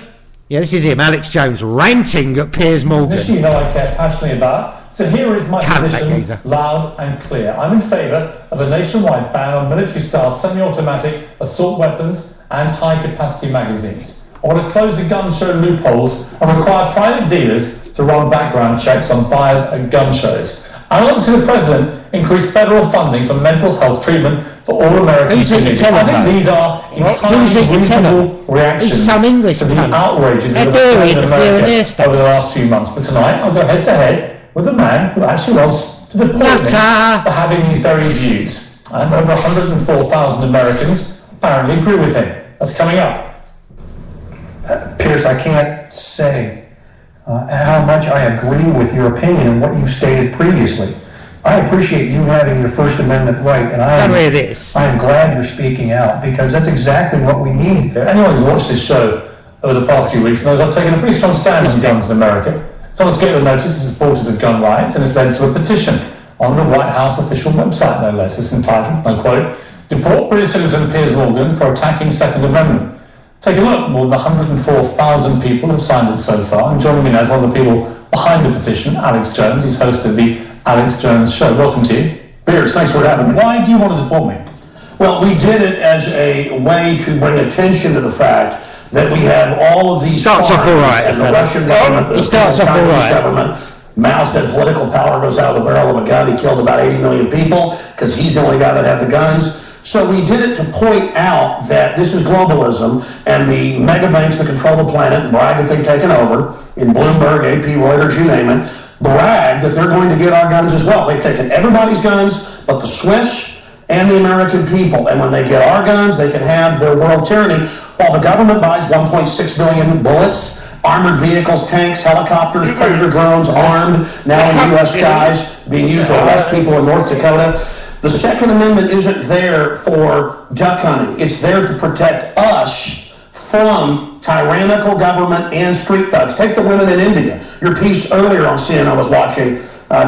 Yeah, this is him, Alex Jones, ranting at Piers Morgan. This issue that I care passionately about. So here is my Can't that position, geezer. loud and clear. I'm in favour of a nationwide ban on military-style semi-automatic assault weapons and high-capacity magazines. I want to close the gun show loopholes and require private dealers to run background checks on buyers at gun shows. I want to see the President increase federal funding for mental health treatment for all Americans. Who's he telling I think though? these are Who's he entirely telling? reasonable reactions He's some English to the cunt. outrages How that dare have he occurred in interfere in their America stuff? over the last few months. But tonight I'll go head-to-head with a man who actually wants to deport me Nutter. for having these very views. And over 104,000 Americans apparently agree with him. That's coming up. Pierce, I can't say how much I agree with your opinion and what you've stated previously. I appreciate you having your First Amendment right, and I Don't hear this. am glad you're speaking out, because that's exactly what we need. Anyone who's watched this show over the past few weeks knows I've taken a pretty strong stand on guns in America. Someone's given a notice to supporters of gun rights, and it's led to a petition on the White House official website, no less. It's entitled, I quote, "Deport British citizen Piers Morgan for attacking Second Amendment." Take a look. More than 104,000 people have signed it so far. And joining me now is one of the people behind the petition, Alex Jones. He's host of the Alex Jones Show. Welcome to you. Piers, thanks for having me. Why do you want to deport me? Well, we did it as a way to bring attention to the fact that we have all of these Starts off all right, and the Russian government, the starts off all Chinese right. government. Mao said political power goes out of the barrel of a gun. He killed about 80 million people because he's the only guy that had the guns. So we did it to point out that this is globalism, and the mega banks that control the planet and brag that they've taken over, in Bloomberg, AP, Reuters, you name it, brag that they're going to get our guns as well. They've taken everybody's guns but the Swiss and the American people. And when they get our guns, they can have their world tyranny, while the government buys 1.6 billion bullets, armored vehicles, tanks, helicopters, Predator drones, armed, now in U.S. skies, being used to arrest people in North Dakota. The Second Amendment isn't there for duck hunting. It's there to protect us from tyrannical government and street thugs. Take the women in India. Your piece earlier on CNN I was watching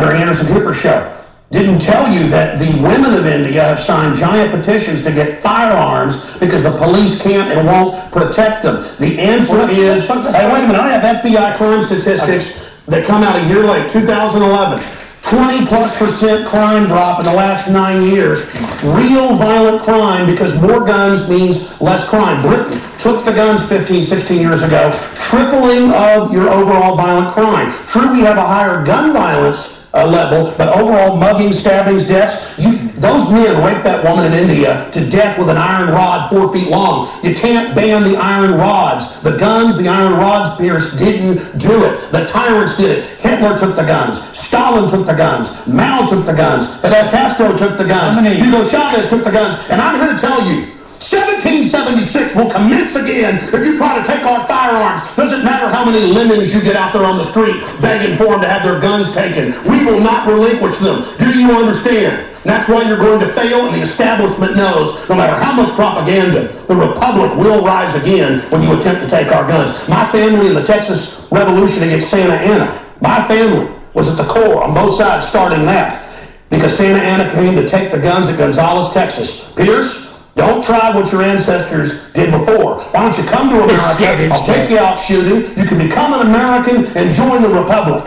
during Anderson Cooper's show didn't tell you that the women of India have signed giant petitions to get firearms because the police can't and won't protect them. The answer is, hey, wait a minute, I have FBI crime statistics that come out a year late, 2011. 20+% crime drop in the last 9 years. Real violent crime, because more guns means less crime. Britain took the guns 15, 16 years ago, tripling of your overall violent crime. True, we have a higher gun violence level, but overall mugging, stabbings, deaths, those men raped that woman in India to death with an iron rod 4 feet long. You can't ban the iron rods. The guns, the iron rods, Pierce, didn't do it. The tyrants did it. Hitler took the guns. Stalin took the guns. Mao took the guns. Fidel Castro took the guns. Hugo Chavez took the guns. And I'm here to tell you, 1776 will commence again if you try to take our firearms. Doesn't matter how many lemons you get out there on the street begging for them to have their guns taken. We will not relinquish them. Do you understand? That's why you're going to fail, and the establishment knows no matter how much propaganda, the Republic will rise again when you attempt to take our guns. My family in the Texas Revolution against Santa Anna, my family was at the core on both sides starting that, because Santa Anna came to take the guns at Gonzales, Texas. Pierce, don't try what your ancestors did before. Why don't you come to America? I'll take you out shooting. You can become an American and join the Republic.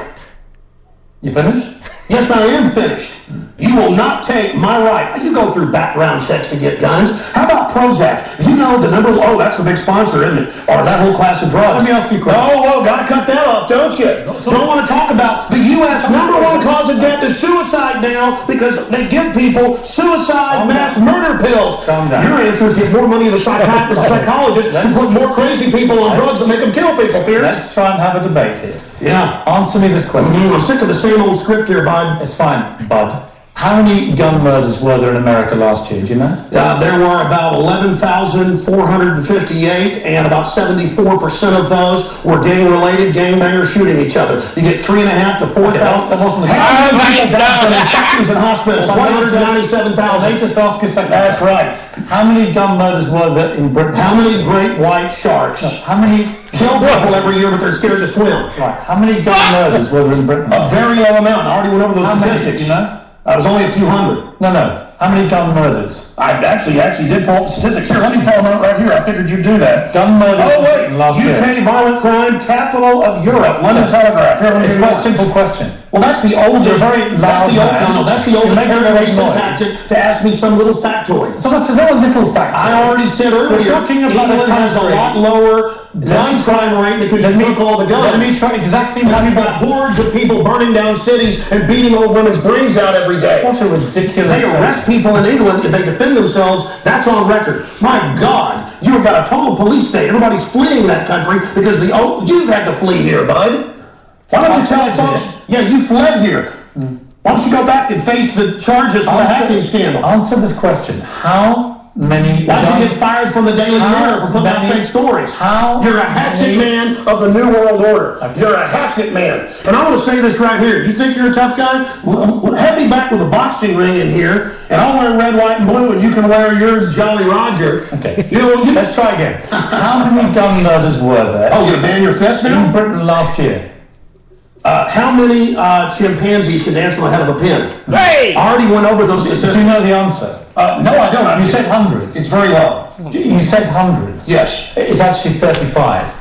You finished? Yes, I am finished. You will not take my right. You go through background checks to get guns. How about Prozac? You know the number. Oh, that's the big sponsor, isn't it? Or that whole class of drugs. Let me ask you a question. Oh, got to cut that off, don't you? Don't want to talk about the U.S. number one cause of death is suicide now, because they give people suicide mass murder pills. Your answer is get more money to the psychiatrist, psychologists, and put more crazy people on drugs that make them kill people, Pierce. Let's try and have a debate here. Yeah. Answer me this question. I'm sick of the same old script here, bud. It's fine, bud. How many gun murders were there in America last year? Do you know? There were about 11,458, and about 74% of those were gang-related, gangbangers shooting each other. You get 3,500 to 4,000. That wasn't the How many people died from infections in hospitals? 197,000. Let me just ask you a second. That's right. How many gun murders were there in Britain? How many great white sharks How many kill people every year, but they're scared to swim? Right. How many gun murders were there in Britain? A very low amount. I already went over those How many, statistics. do you know? It was only a few hundred. No. How many gun murders? I actually did pull up the statistics. Here, let me pull them out right here. I figured you'd do that. Gun murders Oh, wait. last year. UK violent crime, capital of Europe. London Telegraph. Here, let me It's give quite you a simple question. Well, that's the oldest. You're very loud, That's the You oldest make a very motivation noise. tactic to ask me some little factoid. So that's not a little fact. I already said earlier, We're talking about England a has a country. lot lower gun crime rate because you took all the guns. Let me try exactly But what you've got hordes of people burning down cities and beating old women's brains out every day. What a ridiculous They arrest people in England if they defend themselves. That's on record. My God, you've got a total police state. Everybody's fleeing that country because you've had to flee here, bud. Why don't you tell folks? Yeah, you fled here. Why don't you go back and face the charges for the hacking scandal? Answer this question. How many... Why'd you get fired from the Daily Mirror for putting out fake stories? You're a hatchet man of the New World Order. Okay. You're a hatchet man. And I want to say this right here. You think you're a tough guy? Well, have me back with a boxing ring in here, and I'll wear red, white, and blue, and you can wear your Jolly Roger. Okay. Let's try again. How many gun murders were there? Oh, you're going to ban your fist now? In Britain last year. How many chimpanzees can dance on the head of a pin? Hey! I already went over those statistics. Do you know the answer? No, I don't. You said hundreds. It's very low. You said hundreds. Yes. It's actually 35.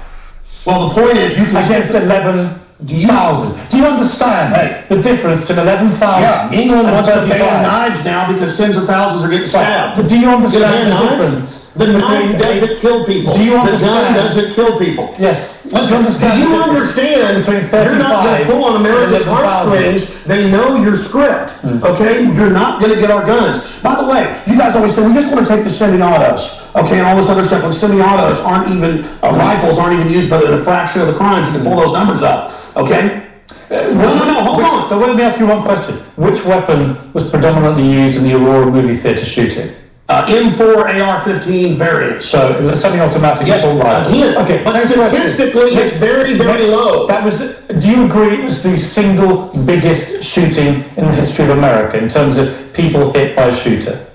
Well, the point is, you can Against 11,000. Do you understand the difference between 11,000? Yeah, England and wants to 35? ban knives now because tens of thousands are getting stabbed. But do you understand the knives? difference? The knife doesn't kill people. Do you The understand? gun doesn't kill people. Yes. Listen, do you understand? You're not going to pull on America's heartstrings. They know your script. Okay? You're not going to get our guns. By the way, you guys always say, we just want to take the semi-autos. Okay, and all this other stuff. Like semi-autos aren't even, rifles aren't even used but in a fraction of the crimes. You can pull those numbers up. Okay? No, hold on. So let me ask you one question. Which weapon was predominantly used in the Aurora movie theatre shooting? M4 AR-15 variants. So it was a semi-automatic assault rifle. Again, Okay, but next statistically, question. it's very, very low. That was. Do you agree it was the single biggest shooting in the history of America in terms of people hit by a shooter?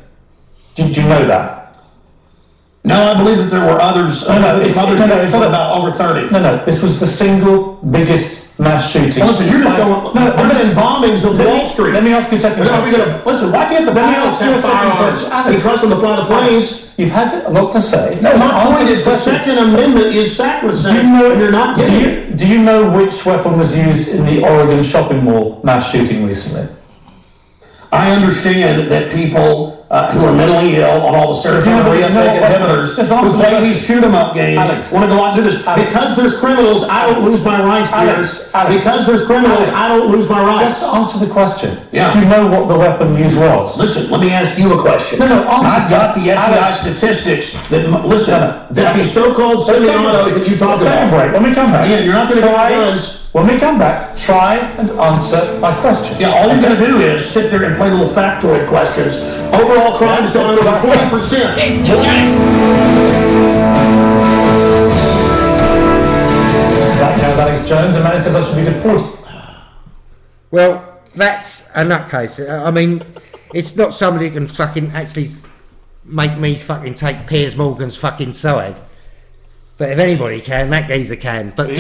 Do you know that? No, I believe that there were others. It's about over 30. No. This was the single biggest mass shooting. Well, listen, you're just going. There have been bombings of Wall Street. Let me ask you a second. Listen, why can't the pilots have firearms? We trust them to fly the planes. You've had a lot to say. No, my point is the Second Amendment is sacrosanct. You're not getting it. Do you know which weapon was used in the Oregon shopping mall mass shooting recently? I understand that people who are mentally ill on all the serotonin reuptake inhibitors who play these shoot-em-up games want to go out and do this. Because there's criminals, I don't lose my rights, Pierce. Because there's criminals, I don't lose my rights. Just answer the question. Yeah. Do you know what the weapon used was? Listen, let me ask you a question. No, I've got the FBI statistics that, that these so-called semi-autos that you talk about. Break. When we come back. Yeah, you're not going to get guns. When we come back, try and answer my question. Yeah, all you're going to do is sit there and play little factoid questions. Overall crime's gone over 20%. Right now, Alex Jones, and man says I should be deported. Well, that's a nutcase. I mean, it's not somebody who can fucking actually make me fucking take Piers Morgan's fucking side. But if anybody can, that geezer can. But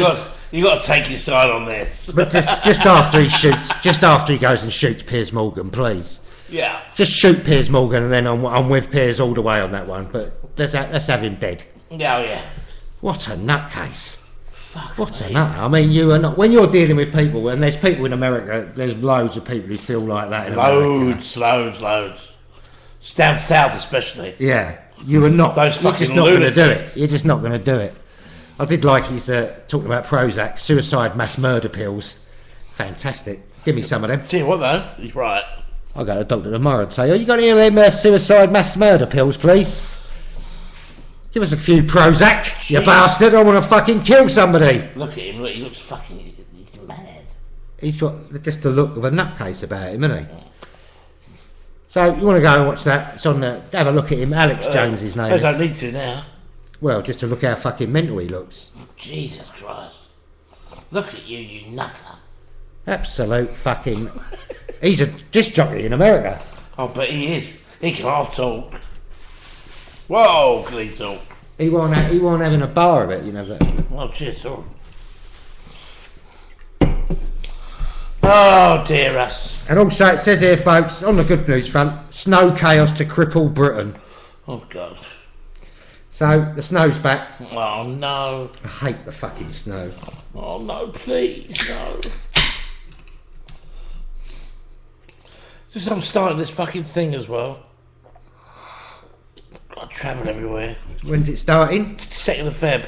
you got to take your side on this. But just after he shoots, just after he goes and shoots Piers Morgan, please. Yeah. Just shoot Piers Morgan, and then I'm with Piers all the way on that one. But let's have him dead. Yeah. What a nutcase. What a nut. I mean, you are not. When you're dealing with people, and there's people in America, there's loads of people who feel like that in America. Loads. It's down south especially. Yeah. You are not. Those You're fucking just not going to do lunatics. it. You're just not going to do it. I did like he's talking about Prozac, suicide mass murder pills. Fantastic. Give me some of them. Tell you what though, he's right. I'll go to the doctor tomorrow and say, oh, you got any of them suicide mass murder pills, please? Give us a few Prozac, you bastard. I want to fucking kill somebody. Look at him, he looks fucking... He's mad. He's got just the look of a nutcase about him, hasn't he? So, you want to go and watch that? It's on the... Have a look at him. Alex Jones, his name I is. don't need to now. Well, just to look how fucking mental he looks. Jesus Christ. Look at you, you nutter. Absolute fucking... He's a disc jockey in America. Oh, but he is. He can half talk. Whoa, can he talk? He won't having a bar of it, you know. That. Oh, cheers, all. Oh, dear us. And also, it says here, folks, on the good news front, snow chaos to cripple Britain. Oh, God. So, the snow's back. Oh, no. I hate the fucking snow. Oh, no, please, no. Just I'm starting this fucking thing as well. I travel everywhere. When's it starting? 2nd of Feb.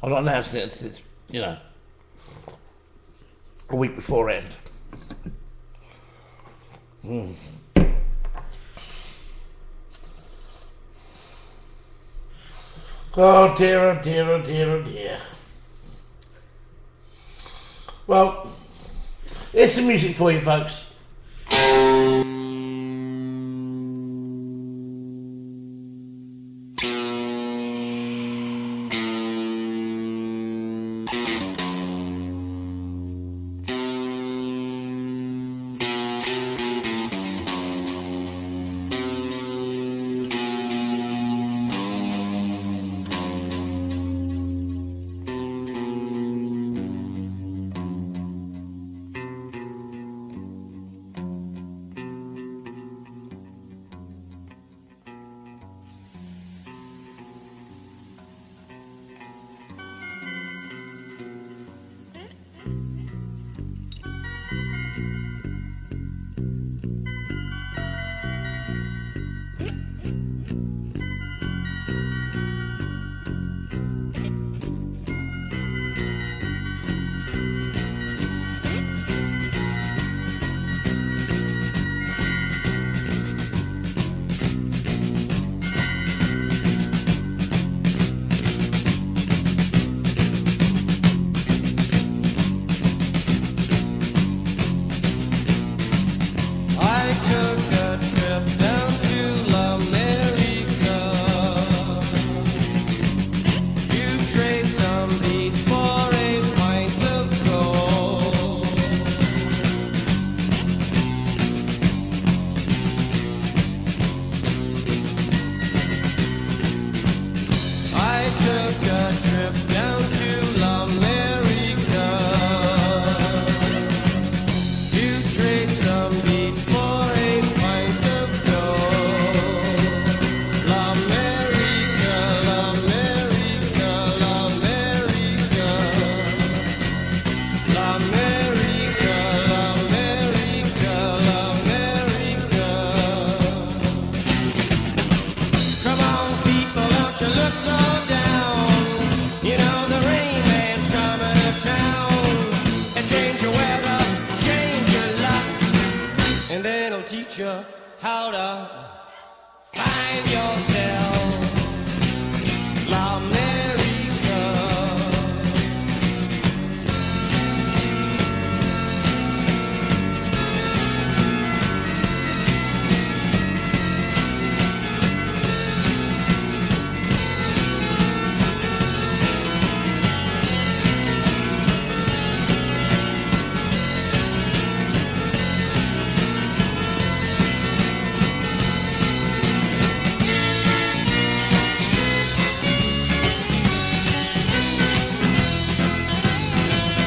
I'm not announcing it until it's, you know, a week before end. Oh dear, oh dear, oh dear, oh dear. Well, here's some music for you folks. mother, find yourself l'America.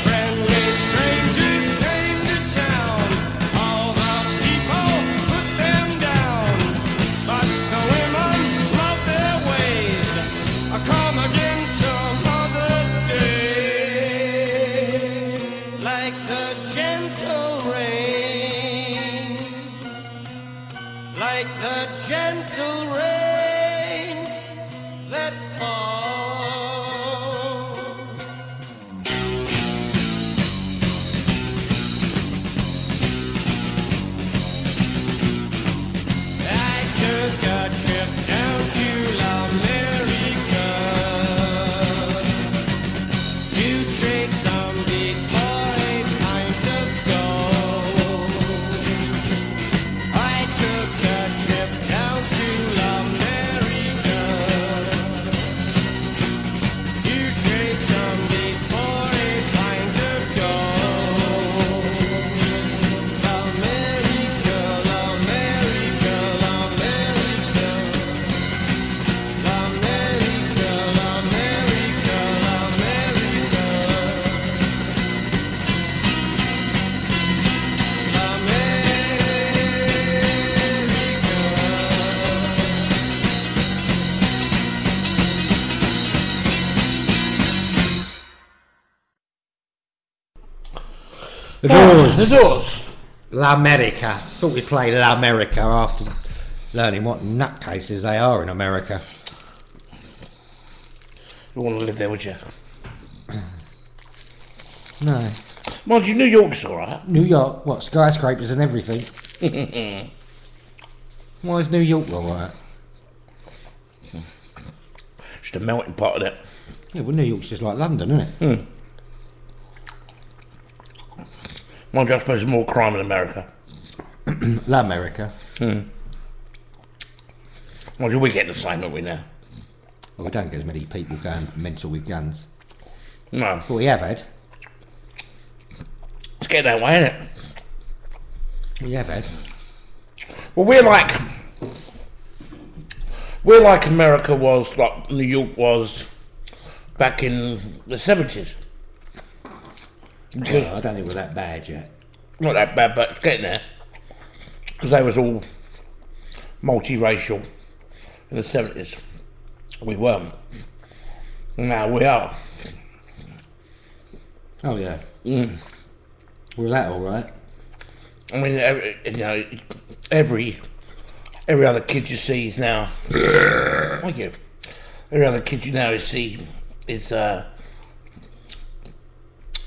Friendly strangers came to town. All the people put them down. But the women love their ways. I come again some other day. Like the gentle rain. Like the gentle rain that falls. I took a trip down to America to trade some beats for a pint of gold. I took a trip down to America to trade some beats for a pint of gold. America, America, America, America, America, The Doors. The Doors. L'America. Thought we'd play L'America after learning what nutcases they are in America. You want to live there, would you? No. Mind you, New York's alright. New York, what, skyscrapers and everything? Why is New York alright? Just a melting pot of it. Yeah, well, New York's just like London, isn't it? Mind you, I suppose there's more crime in America. L'America. Mind you, we're getting the same, aren't we, now? Well, we don't get as many people going mental with guns. No. But we have had. It's getting that way, isn't it? We have had. Well, we're like America was, like New York was back in the 70s. Because Well, I don't think we're that bad yet. not that bad, but it's getting there. Because they was all multiracial in the 70s. We weren't. Now we are. Oh, yeah. We're that alright. I mean, every other kid you see is now. Thank you. Every other kid you now see is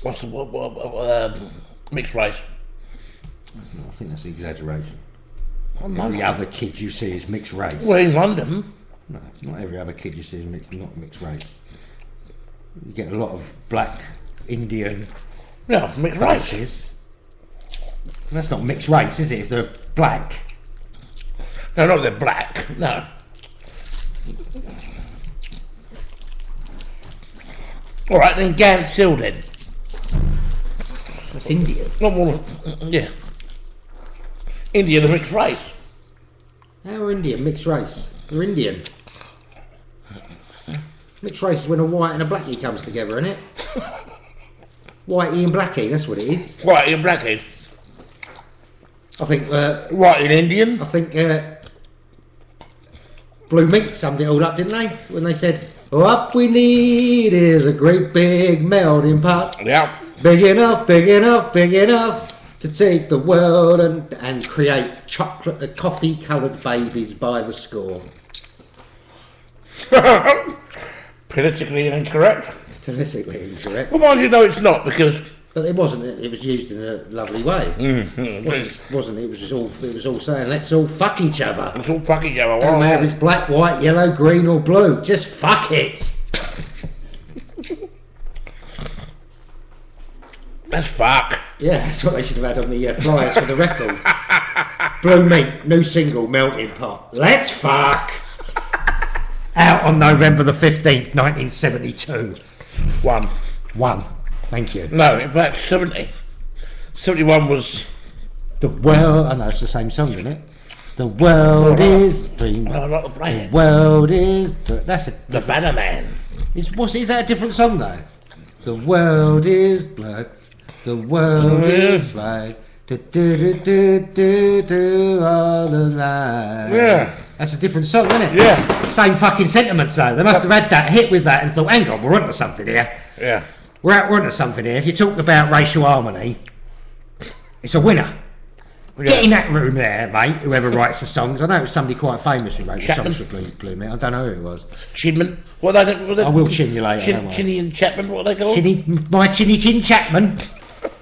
what's the mixed race. I think that's the exaggeration. Every other kid you see is mixed race. Well, in London, No, not every other kid you see is not mixed race. You get a lot of black, Indian no, mixed race. races. That's not mixed race, is it? If they're black. No, not they're black. No. All right, then Gans Seal then. It's Indian. Not more. Yeah. Indian are mixed race. How are Indian mixed race? They're Indian. Mixed race is when a white and a blackie comes together, isn't it? Whitey and blackie, that's what it is. Whitey and blackie. I think. Whitey and Indian. I think Blue Mink summed it all up, didn't they? When they said, "What we need is a great big melting pot, Yeah. big enough, big enough, big enough to take the world and create chocolate, coffee-coloured babies by the score." Politically incorrect. Politically incorrect. Well, mind you, no, it's not, because But it wasn't. It was used in a lovely way. It wasn't. It was just all. It was all saying, "Let's all fuck each other." Let's all fuck each other. Doesn't matter if it's black, white, yellow, green, or blue. Just fuck it. That's fuck. Yeah, that's what they should have had on the flyers for the record. Blue Meat, new single, Melting Pot. Let's fuck. Out on November the 15th, 1972. One. Thank you. No, in fact, 70. 71 was... The world... I know, it's the same song, isn't it? The world is... I like the play. The world is... That's a... The Banner Man. Is that a different song, though? The world is blood. The world is right. Do all the life. Yeah. That's a different song, isn't it? Yeah. Same fucking sentiments, though. They must have had that hit with that and thought, hang on, we're onto something here. Yeah. We're onto something here. If you talk about racial harmony, it's a winner. Yeah. Get in that room there, mate, whoever writes the songs. I know it was somebody quite famous who wrote Chapman. the songs for Blue Meat. I don't know who it was. Chinman. I will chin you later. Chinny and Chapman, what are they called? Chinny Chin Chapman.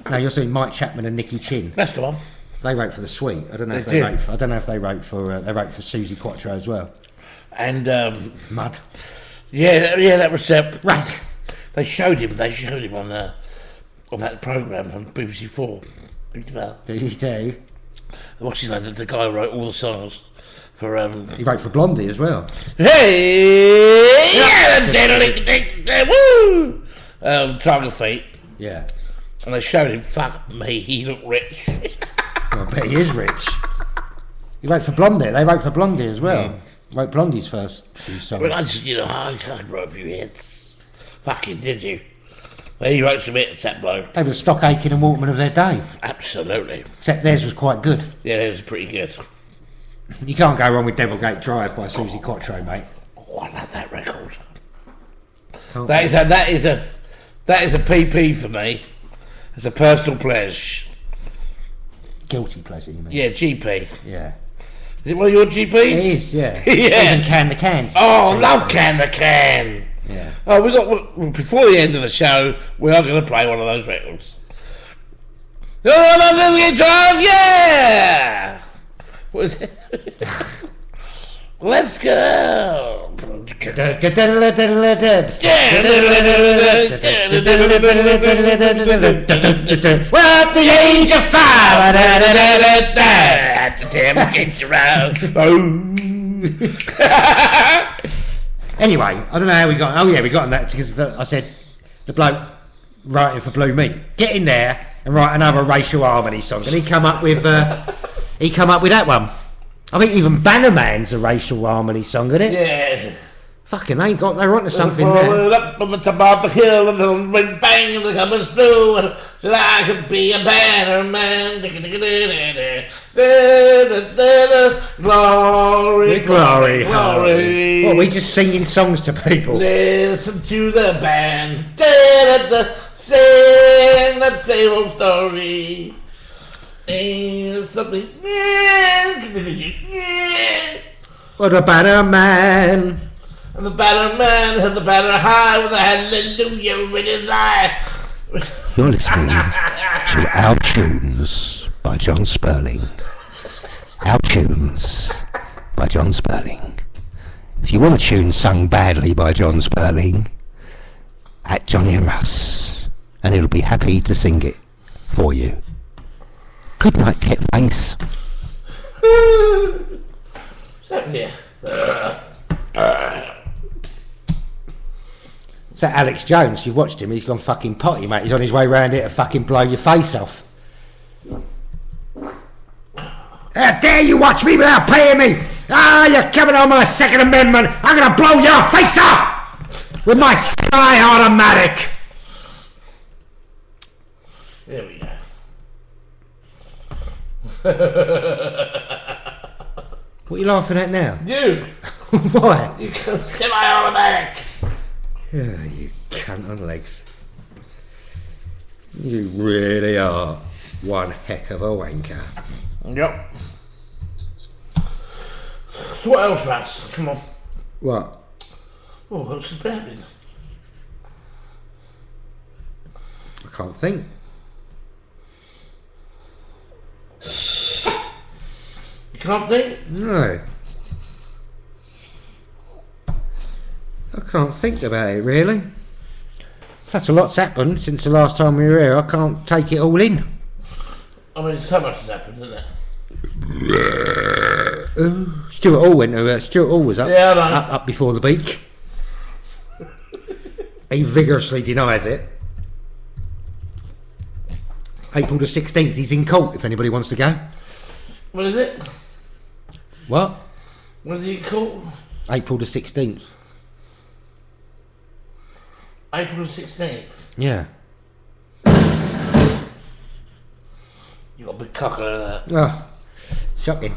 No, you're saying Mike Chapman and Nicky Chin. That's the one. They wrote for the Sweet. I don't know if they wrote for. I don't know if they wrote for. They wrote for Susie Quattro as well. And Mud. Yeah, that was right. They showed him on that programme on BBC Four. Did he do? What's his name? The guy who wrote all the songs for. He wrote for Blondie as well. Hey, yeah, woo! Tiger Feet. Yeah. And they showed him. Fuck me, he looked rich. Well, I bet he is rich. He wrote for Blondie. They wrote for Blondie as well. Wrote Blondie's first few songs. Well, I wrote a few hits. Fucking did you? Well, he wrote some hits, that bloke. They were the Stock Aitken and Waterman of their day. Absolutely. Except theirs was quite good. Yeah, theirs was pretty good. You can't go wrong with Devilgate Drive by Susie Quattro, mate. Oh, I love that record. That is a PP for me. It's a personal pleasure. Guilty pleasure, you mean? Yeah, GP. Yeah. Is it one of your GPs? It is, yeah. Yeah. Even Can the Can. Oh, love Can the Can. Yeah. Oh, before the end of the show, we are going to play one of those records. Yeah! What is it? Let's go! Well, the age of 5. Anyway, I don't know how we got. Oh yeah, we got on that because I said the bloke writing for Blue Meat, get in there and write another racial harmony song, and he come up with that one. I think even Bannerman's a racial harmony song, isn't it? Yeah. Fucking they were onto something there. Up on the top of the hill and the wind bang and the comers blue and so I could be a banner man. Glory, glory, glory. What, we just singing songs to people? Listen to the band. Sing that same old story. Ain't something. What a banner man. And the banner man had the banner high with a hallelujah in his eye. You're listening to Our Tunes by John Sperling. Our Tunes by John Sperling. If you want a tune sung badly by John Sperling, at Johnny and Russ, and he'll be happy to sing it for you. Good night, Kit Face. What's happening here? Is that Alex Jones? You've watched him, he's gone fucking potty, mate. He's on his way round here to fucking blow your face off. How dare you watch me without paying me? You're coming on my Second Amendment. I'm going to blow your face off with my semi-automatic. There we go. What are you laughing at now? You! Why? You go semi-automatic. Oh, you cunt on legs. You really are one heck of a wanker. Yep. So what else, Russ? Come on. What? Oh, what's happening? I can't think. Can't think? No. I can't think about it, really. Such a lot's happened since the last time we were here, I can't take it all in. I mean, so much has happened, isn't it? Stuart Hall went to Stuart Hall was up, Yeah, I know. up before the beak. He vigorously denies it. April the 16th, he's in court if anybody wants to go. What is it? What? What is it called? April the 16th. April the 16th. Yeah. You got a big cocker in that. Oh, shocking.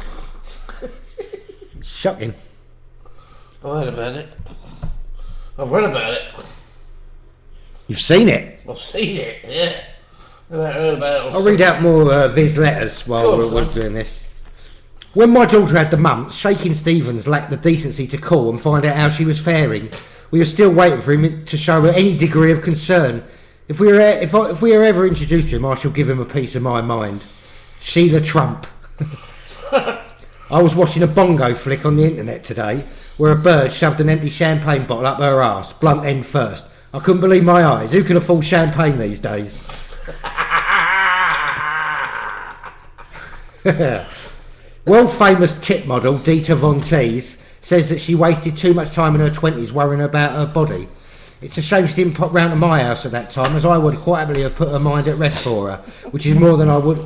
Shocking. I've heard about it. I've read about it. You've seen it? I've seen it, yeah. I've heard about it. I'll read out more of Viz's letters while we're doing this. When my daughter had the mumps, Shaking Stevens lacked the decency to call and find out how she was faring. We were still waiting for him to show her any degree of concern. If we are ever introduced to him, I shall give him a piece of my mind. Sheila Trump. I was watching a bongo flick on the internet today where a bird shoved an empty champagne bottle up her arse, blunt end first. I couldn't believe my eyes. Who can afford champagne these days? World famous tip model Dita Von Teese says that she wasted too much time in her 20s worrying about her body. It's a shame she didn't pop round to my house at that time, as I would quite happily have put her mind at rest for her, which is more than I would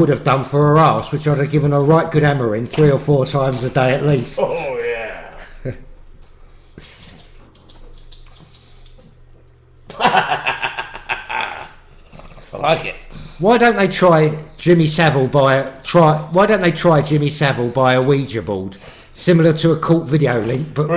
have done for her arse, which I'd have given her a right good hammering 3 or 4 times a day at least. Oh, yeah. I like it. Why don't they try Jimmy Savile by a Ouija board, similar to a court video link, but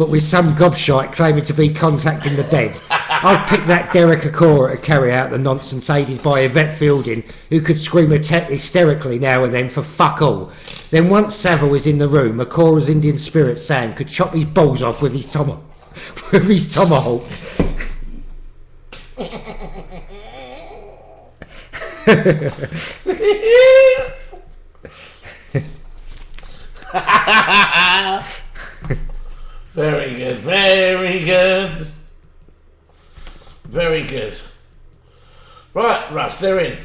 with some gobshite claiming to be contacting the dead? I'd pick that Derek Acora to carry out the nonsense, aided by Yvette Fielding, who could scream hysterically now and then for fuck all. Then once Savile is in the room, Acora's Indian spirit Sam could chop his balls off with his tomahawk. Very good, very good. Very good. Right, Russ, they're in.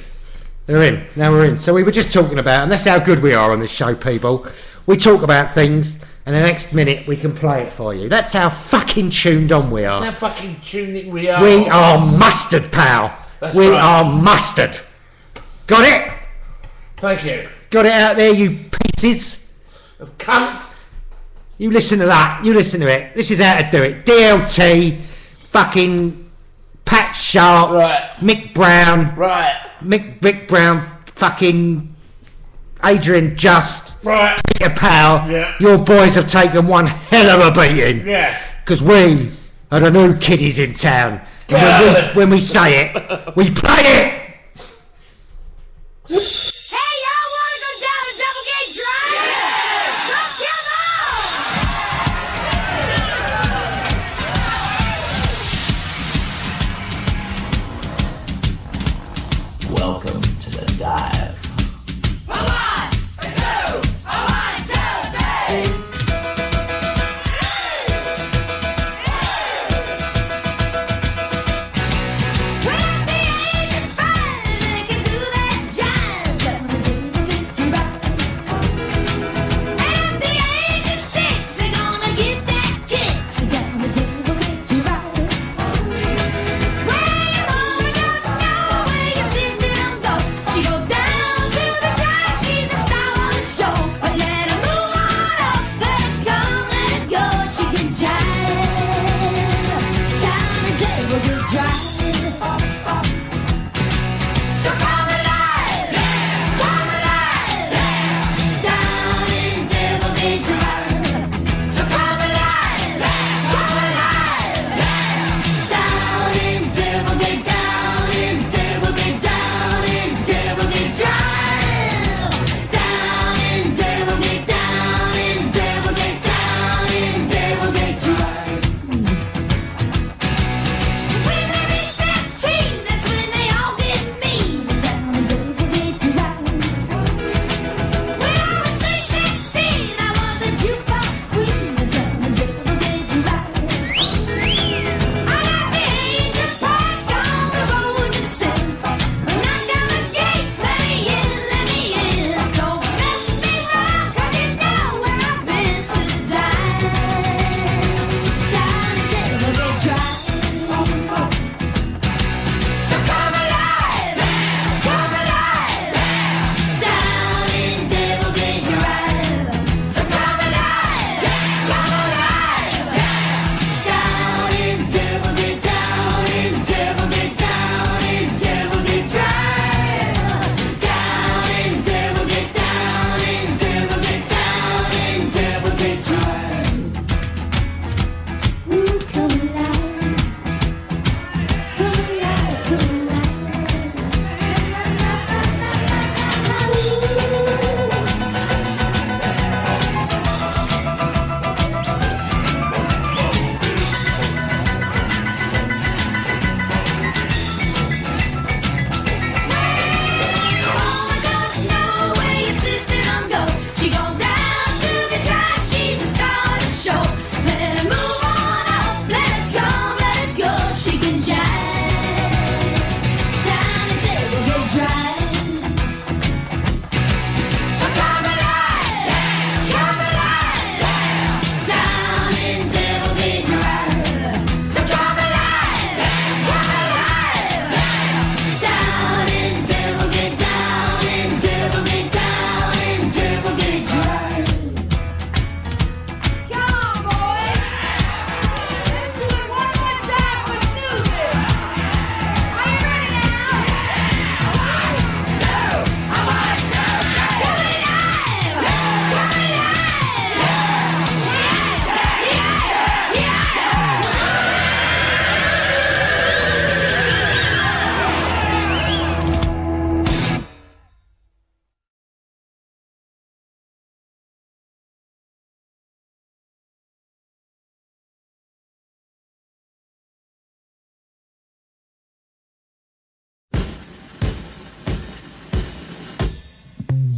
They're in. Now we're in. So we were just talking about, and that's how good we are on this show, people. We talk about things, and the next minute we can play it for you. That's how fucking tuned on we are. That's how fucking tuned in we are. We are mustard, pal. That's we right. are mustard. Got it? Thank you. Got it out there, you pieces? Of cunt. You listen to that. You listen to it. This is how to do it. DLT, fucking Pat Sharp, right. Mick Brown, right. Mick Brown, fucking Adrian Just, right. Peter Powell. Yeah. Your boys have taken one hell of a beating. Yeah. Because we are the new kiddies in town. And when we say it, we play it. Hey, y'all wanna go down a double gate drive? Let's Welcome to the dive. A 1, a 2, a 1, 2, 3. Well, at the age of 5, they can do that jive.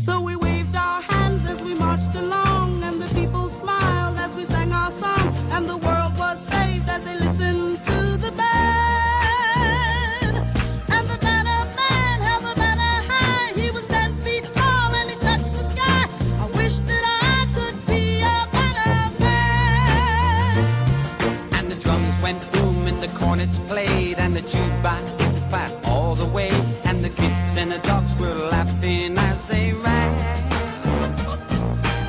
So we waved our hands as we marched along, and the people smiled as we sang our song, and the world was saved as they listened to the band. And the banner man held the banner high. He was 10 feet tall and he touched the sky. I wish that I could be a banner man. And the drums went boom and the cornets played, and the jukebox clapped all the way, and the kids and the dogs were laughing as they ran.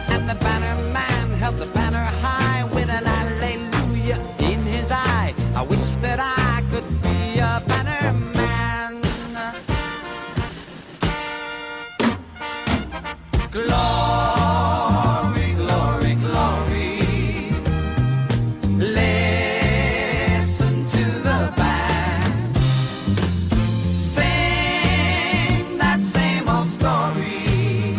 And the banner man held the banner high with an hallelujah in his eye. I wish that I could be a banner man. Glory, glory, glory. Listen to the band. Sing that same old story.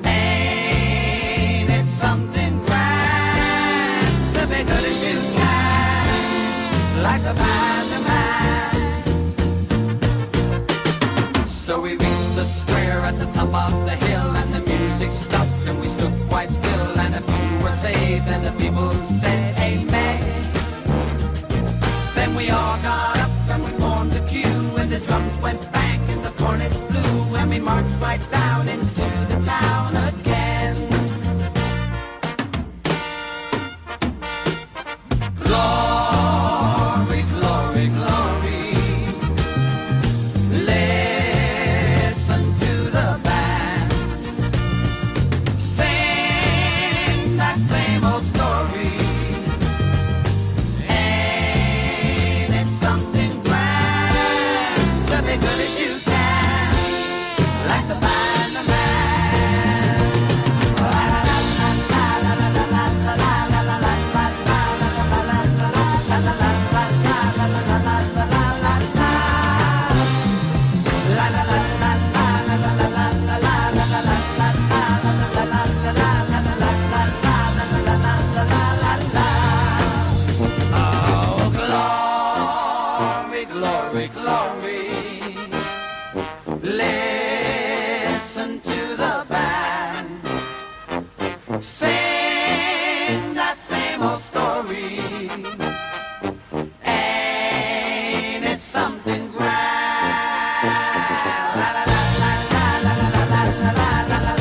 Ain't it something grand to be good as you can, like the banner man? So we reached the square at the top of the hill, and the music stopped and we stood quite still, and the people were saved and the people said amen. Then we all got up and we formed a queue, and the drums went bang and the cornets blew, and we marched right down into the town again. Glory, glory, glory. Listen to the band. Sing that same old story. Ain't it something grand to be good as you can, like the banner man? La la la la la la la la la la la la la Oh, glory, glory, glory. Listen to the band. Sing that same old story. Ain't it something grand? La la la la la la la la la la la la la la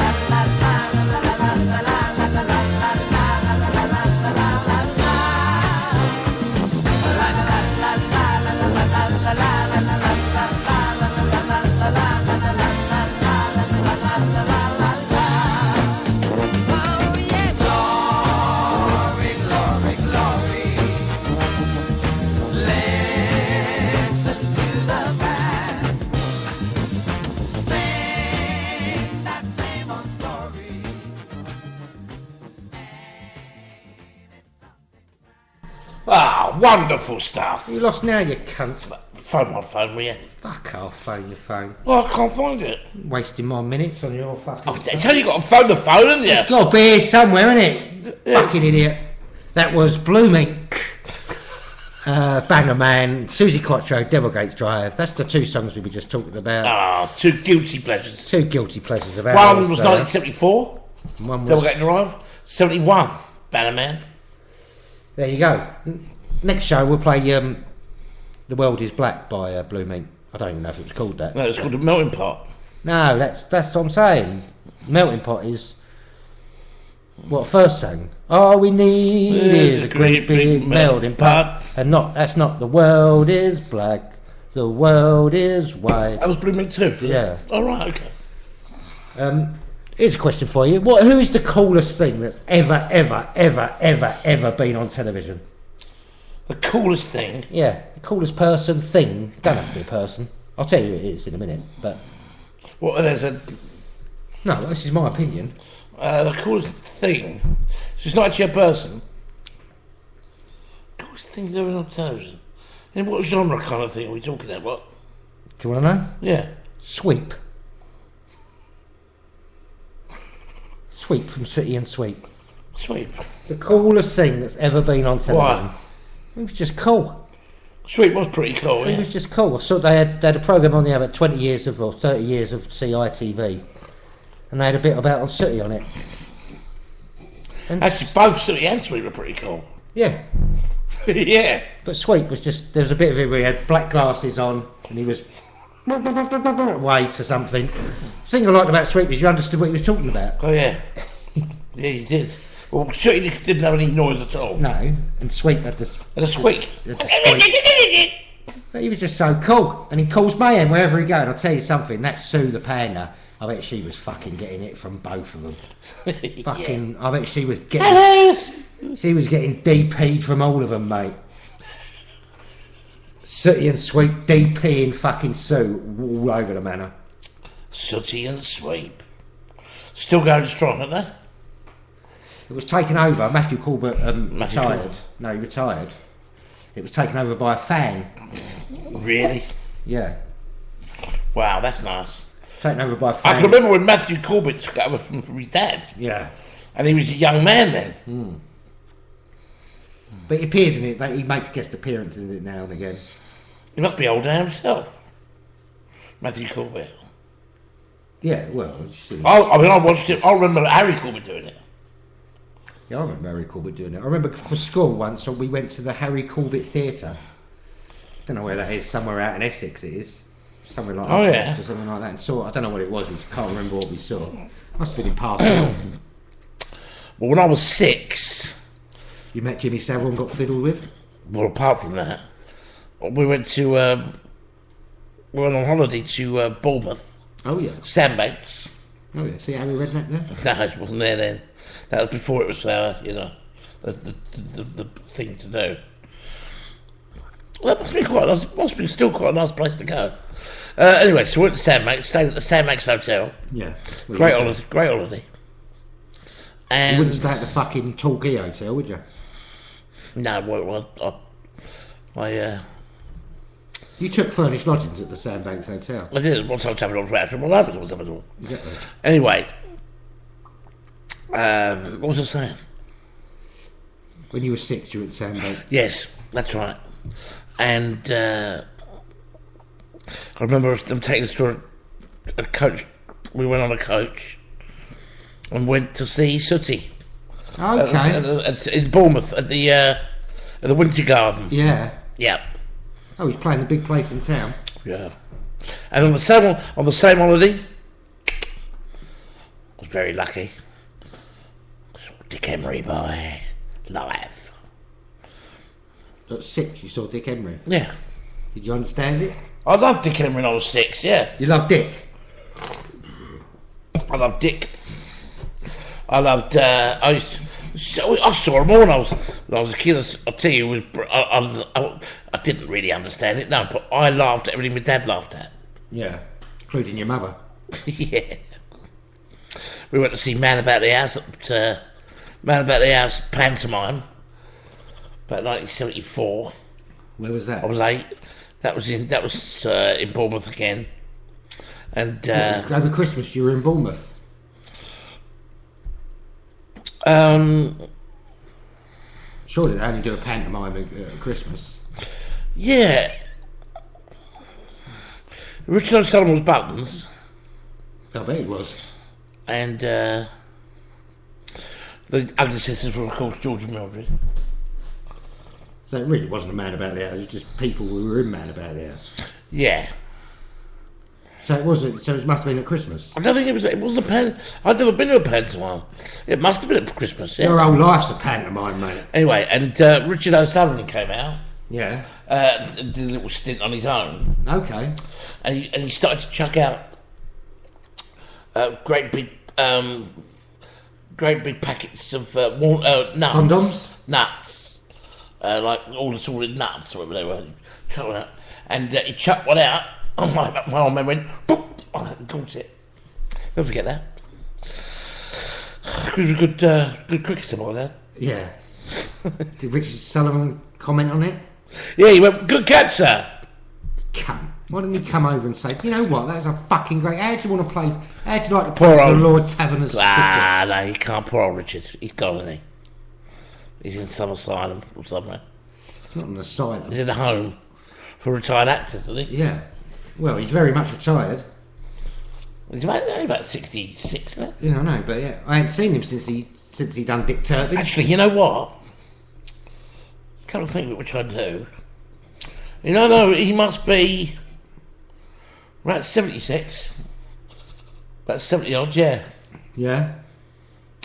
Glory, glory, glory. Listen to the band. Sing that same old story. Ah, wonderful stuff. You lost now, you cunt. Phone my phone, will you? Fuck off, phone your phone. Well, I can't find it. Wasting my minutes on your fucking I stuff. tell you, got to phone the phone, haven't you? It's got to be here somewhere, isn't it? Yeah. Fucking idiot. That was Blooming. Banner Man, Susie Quattro, Devilgates Drive. That's the two songs we were just talking about. Ah, two guilty pleasures. Two guilty pleasures of One ours. was 1974, One was... Devilgate Drive. 71, Banner Man. There you go. Next show we'll play The World Is Black by Blooming. I don't even know if it was called that. No, it's called The Melting Pot. No, that's what I'm saying. Melting Pot is what first sang. All we need is a great big melting pot, and that's not the world is black, the world is white. That was Blooming too. Yeah. All right, okay. Here's a question for you. Who is the coolest thing that's ever been on television? The coolest thing? Yeah, the coolest person, thing. Don't have to be a person. I'll tell you who it is in a minute, but... What, there's a... No, this is my opinion. The coolest thing... So it's not actually a person. Coolest things ever on television. In what genre kind of thing are we talking about? Do you want to know? Yeah. Sweep. Sweep from City and Sweep. Sweep. The coolest thing that's ever been on television. Why? It was just cool. Sweep was pretty cool, It was just cool. I saw they had a programme on there about 20 years of, or 30 years of CITV. and they had a bit about Sooty on it. And Actually, both Sooty and Sweet were pretty cool. yeah, Yeah. but Sweet was just, there was a bit of it where he had black glasses on and he was weights or something. The thing I liked about Sweet was you understood what he was talking about. Oh, yeah. Yeah, you did. Well, Sooty didn't have any noise at all. No, and Sweet had this. And a squeak. Had the squeak. But he was just so cool, and he calls mayhem wherever he goes. And I'll tell you something, that Sue the panda, I bet she was fucking getting it from both of them. Fucking, I bet she was getting. She was getting DP'd from all of them, mate. Sooty and Sweet DPing fucking Sue all over the manor. Sooty and Sweep. Still going strong, aren't they? It was taken over. Matthew Corbett Matthew retired. Corbett. No, he retired. It was taken over by a fan. Really? Yeah, Wow, that's nice. taken over by a fan. I can remember when Matthew Corbett took over from his dad. Yeah. And he was a young man then. But he appears in it, that he makes guest appearances in it now and again. He must be old now himself. Matthew Corbett. Yeah, well, you see. I watched it. I remember Harry Corbett doing it. Yeah, I remember Harry Corbett doing it. I remember for school once we went to the Harry Corbett Theatre. Don't know where that is, somewhere out in Essex it is. Somewhere like Oh, that, yeah. or something like that. And saw, I don't know what it was, we can't remember what we saw. Must have been in Park Hill. Well, when I was 6, You met Jimmy Savile and got fiddled with? well, apart from that, we went to, we went on holiday to Bournemouth, Oh yeah. Sandbanks. Oh yeah. See Harry Redknapp there? No, it wasn't there then. That was before it was, the thing to do. Well, that must be quite nice. Must be still quite a nice place to go. Anyway, so we went to Sandbanks, stayed at the Sandbanks Hotel. Yeah. Well, Great you- holiday, great holiday. You And wouldn't stay at the fucking Torquay Hotel, would you? no, well, You took furnished lodgings at the Sandbanks Hotel. I did. Once I was having all right from my neighbours, what's all. Exactly. Anyway, what was I saying? When you were 6, you were at Sandbanks. Yes, that's right. And I remember them taking us to a coach. We went on a coach and went to see Sooty in Bournemouth at the Winter Garden. Yeah. Yeah, Oh, he's playing the big place in town. yeah. And on the same holiday, I was very lucky. Saw Dick Emery by live. At 6, you saw Dick Emery. Yeah, Did you understand it? I loved Dick Emery when I was 6. Yeah. You love Dick? I loved Dick. I loved. I saw him all when I was a kid. I'll tell you, I didn't really understand it. No, but I laughed at everything my dad laughed at. Yeah. Including your mother. Yeah. We went to see Man About the House at Man About the House pantomime. About 1974. Where was that? I was 8. That was in Bournemouth again. And Over Christmas, you were in Bournemouth. Surely they only do a pantomime at Christmas. Yeah. Richard O'Sullivan was Buttons, I bet it was. and the Ugly Sisters were, of course, George and Mildred. So it really wasn't a Man About the House, it was just people who were in Man About the House. Yeah. So it wasn't. So it must have been at Christmas. I don't think it wasn't a pan. I'd never been to a pantomime. It must have been at Christmas, yeah. Your whole life's a pantomime, mate. Anyway, and Richard O'Sullivan came out, Yeah. did a little stint on his own, Okay. and he started to chuck out great big packets of nuts. Condoms? Nuts. Like all the sorted nuts, or whatever they were. Chucking out. And he chucked one out. Oh, my old man went, boop! I caught it. Don't forget that. He was a good cricketer, my dad. Yeah. Did Richard Sullivan comment on it? Yeah, he went, good catch, sir. Come. Why didn't he come over and say, you know what, that was a fucking great... How do you want to play... How do you like to play Poor for the old- Lord Taverner's cricket? No, you can't. Poor old Richard. He's gone, isn't he? He's in some asylum or somewhere. Not an asylum. He's in a home for retired actors, isn't he? Yeah. Well, he's very much retired. He's only about 66, isn't it? Yeah, I know, but yeah, I hadn't seen him since he done Dick Turpin. Actually, you know what? Can't think of which I do. You know, no, he must be about 76. About 70 odd, yeah. Yeah.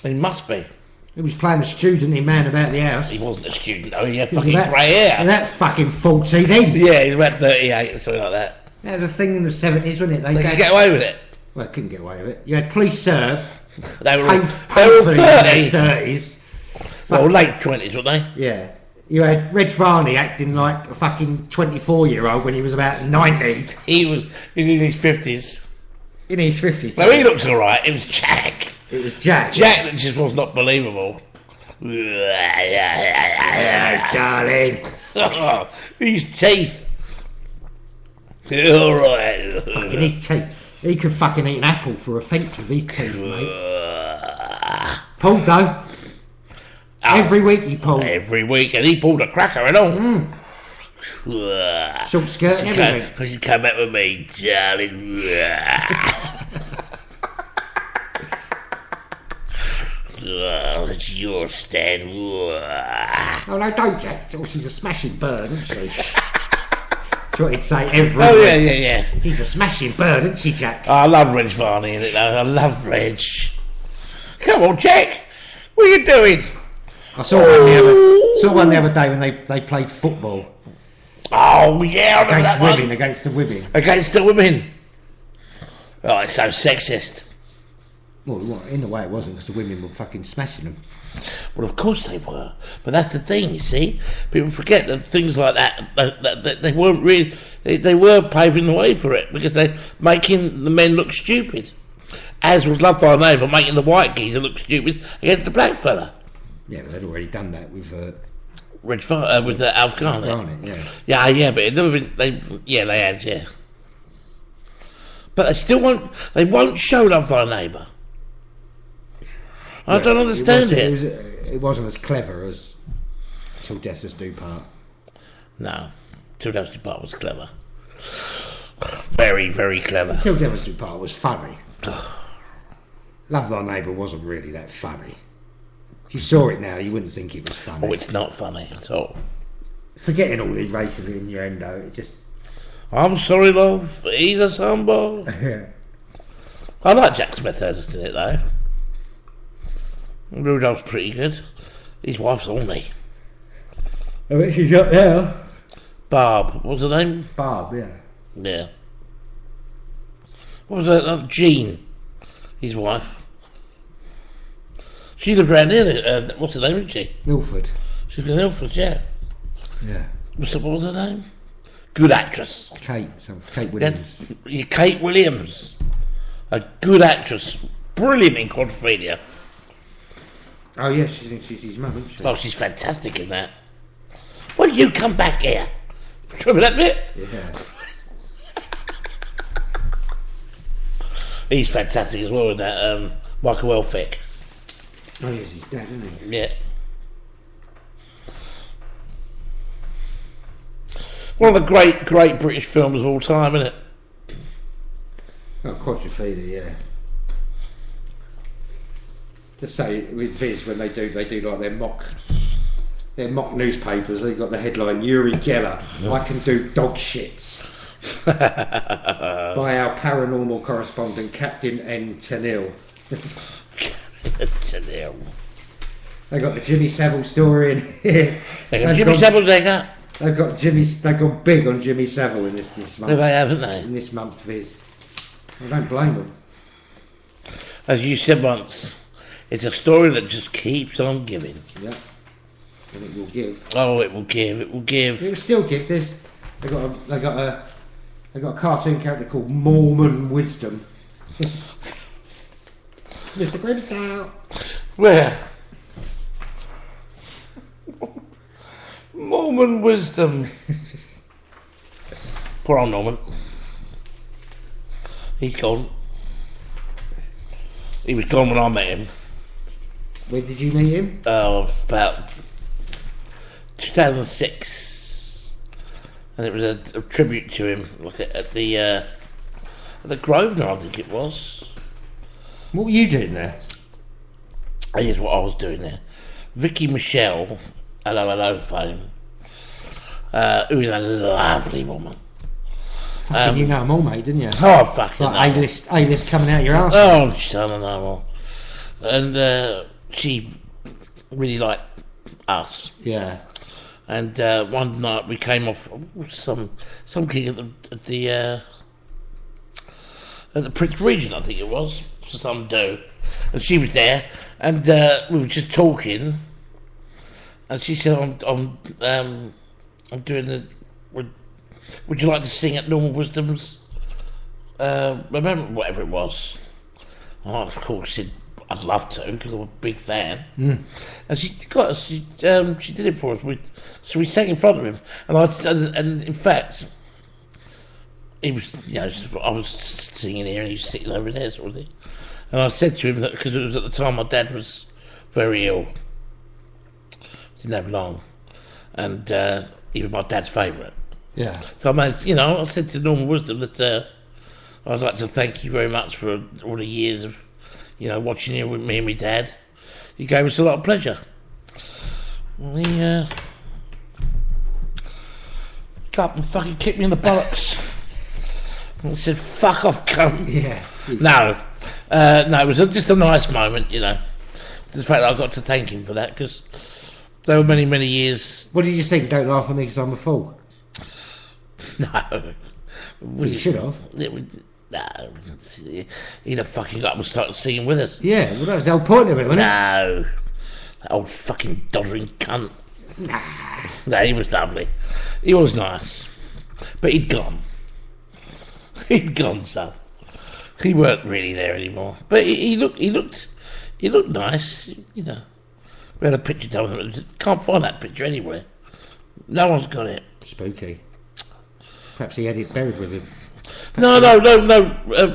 He must be. He was playing a student in Man About the House. He wasn't a student, though. He had He was fucking about- grey hair. That fucking 14 then. Yeah, he's about 38 or something like that. That was a thing in the 70s, wasn't it? They could get away with it. Well, couldn't get away with it. You had police serve. They were all in their 30. 30s. Well, late 20s, weren't they? Yeah. You had Reg Varney acting like a fucking 24-year-old when he was about 90. He was in his 50s. In his 50s. No, he looks alright. It was Jack. It was Jack. Jack that just was not believable. Yeah, darling. His teeth. Alright. Fucking his teeth. He could fucking eat an apple for offence with his teeth, mate. Pulled though. Every week he pulled. Every week, and he pulled a cracker and all. Short skirt and everything. Because you come out with me, darling. It's your stand. Oh no, don't, Jack. Oh, she's a smashing bird, isn't she? That's what he'd say every Oh, week. yeah. She's a smashing bird, isn't she, Jack? I love Reg Varney in it, though. I love Reg. Come on, Jack. What are you doing? I saw one the other day when they played football. Oh, yeah, I remember that one. Against the women. Against the women. Oh, it's so sexist. Well, in a way it wasn't, because the women were fucking smashing them. Well, of course they were. But that's the thing, you see. People forget that things like that they weren't really... They were paving the way for it, because they're making the men look stupid. As was Love Thy Neighbour, making the white geezer look stupid against the black fella. Yeah, but they'd already done that with... with Alf Garnett. Yeah. Yeah, but it never been... They had, yeah. But they still won't... They won't show Love Thy Neighbour. I don't understand it. It wasn't as clever as Till Death Us Do Part. No. Till Death Us Do Part was clever. Very, very clever. Till Death Us Do Part was funny. Love Thy Neighbour wasn't really that funny. If you saw it now, you wouldn't think it was funny. Oh, it's not funny at all. Forgetting all the racial innuendo, it just... I'm sorry, love. He's a sunball. Yeah. I like Jack Smith-Hurst in it, though. Rudolph's pretty good. His wife's horny. I bet she's up there. Barb. What's her name? Barb, yeah. Yeah. What was that? Jean. His wife. She lived around here. What's her name, isn't she? Ilford. She's in Ilford, yeah. Yeah. What was her name? Good actress. Kate Williams. Yeah, Kate Williams. A good actress. Brilliant in Quadrophenia. Oh, yeah, she's his mum, isn't she? Oh, she's fantastic in that. When you come back here? Remember that bit? Yeah. He's fantastic as well in that, Michael Elphick. Oh, yes, he's dead, isn't he? Yeah. One of the great British films of all time, isn't it? Oh, Quadrophenia, yeah. Just say with Viz when they do like their mock newspapers, they got the headline Uri Geller, I can do dog shits. By our paranormal correspondent Captain N. Tennille. Tennille. They got the Jimmy Savile story in here. They've gone big on Jimmy Savile in this month. No, they haven't they? In this month's Viz. I don't blame them. As you said once, it's a story that just keeps on giving. Yeah. And it will give. Oh, it will give. It will give. It will still give this. They got a cartoon character called Mormon Wisdom. Mr. Grimsdale. Where? Mormon Wisdom. Poor old Norman. He's gone. He was gone when I met him. Where did you meet him? About 2006, and it was a tribute to him, like at the the Grosvenor, I think it was. What were you doing there? Here's what I was doing there. Vicky Michelle, hello fame, who is a lovely woman. Fucking, you know them all, mate, didn't you? Oh, fucking like A-list coming out your arse. Oh, I don't know more. And she really liked us. Yeah. And one night we came off some gig at the Prince Regent, I think it was, for some do, and she was there, and we were just talking, and she said, "I'm doing the. Would you like to sing at Normal Wisdom's? Remember whatever it was?" Oh, of course, she said, "I'd love to because I'm a big fan." And she got us. She did it for us. So we sang in front of him, and in fact, he was, I was singing here and he was sitting over there, sort of thing. And I said to him that because it was at the time my dad was very ill, didn't have long, and he was my dad's favourite. Yeah. So I said to Norman Wisdom that I'd like to thank you very much for all the years of, watching you with me and my dad. You gave us a lot of pleasure. And he got up and fucking kicked me in the bollocks. And said, "Fuck off, cunt." Yeah. No, it was just a nice moment, The fact that I got to thank him for that, because there were many, many years. What did you think? Don't laugh at me because I'm a fool. No. You should have. No. He'd have fucking got up and started singing with us. Yeah, well, that was the whole point of it, wasn't it? No. That old fucking doddering cunt. No, he was lovely. He was nice. But he'd gone. He'd gone, son. He weren't really there anymore. But he looked nice, We had a picture done with him. Can't find that picture anywhere. No one's got it. Spooky. Perhaps he had it buried with him. No.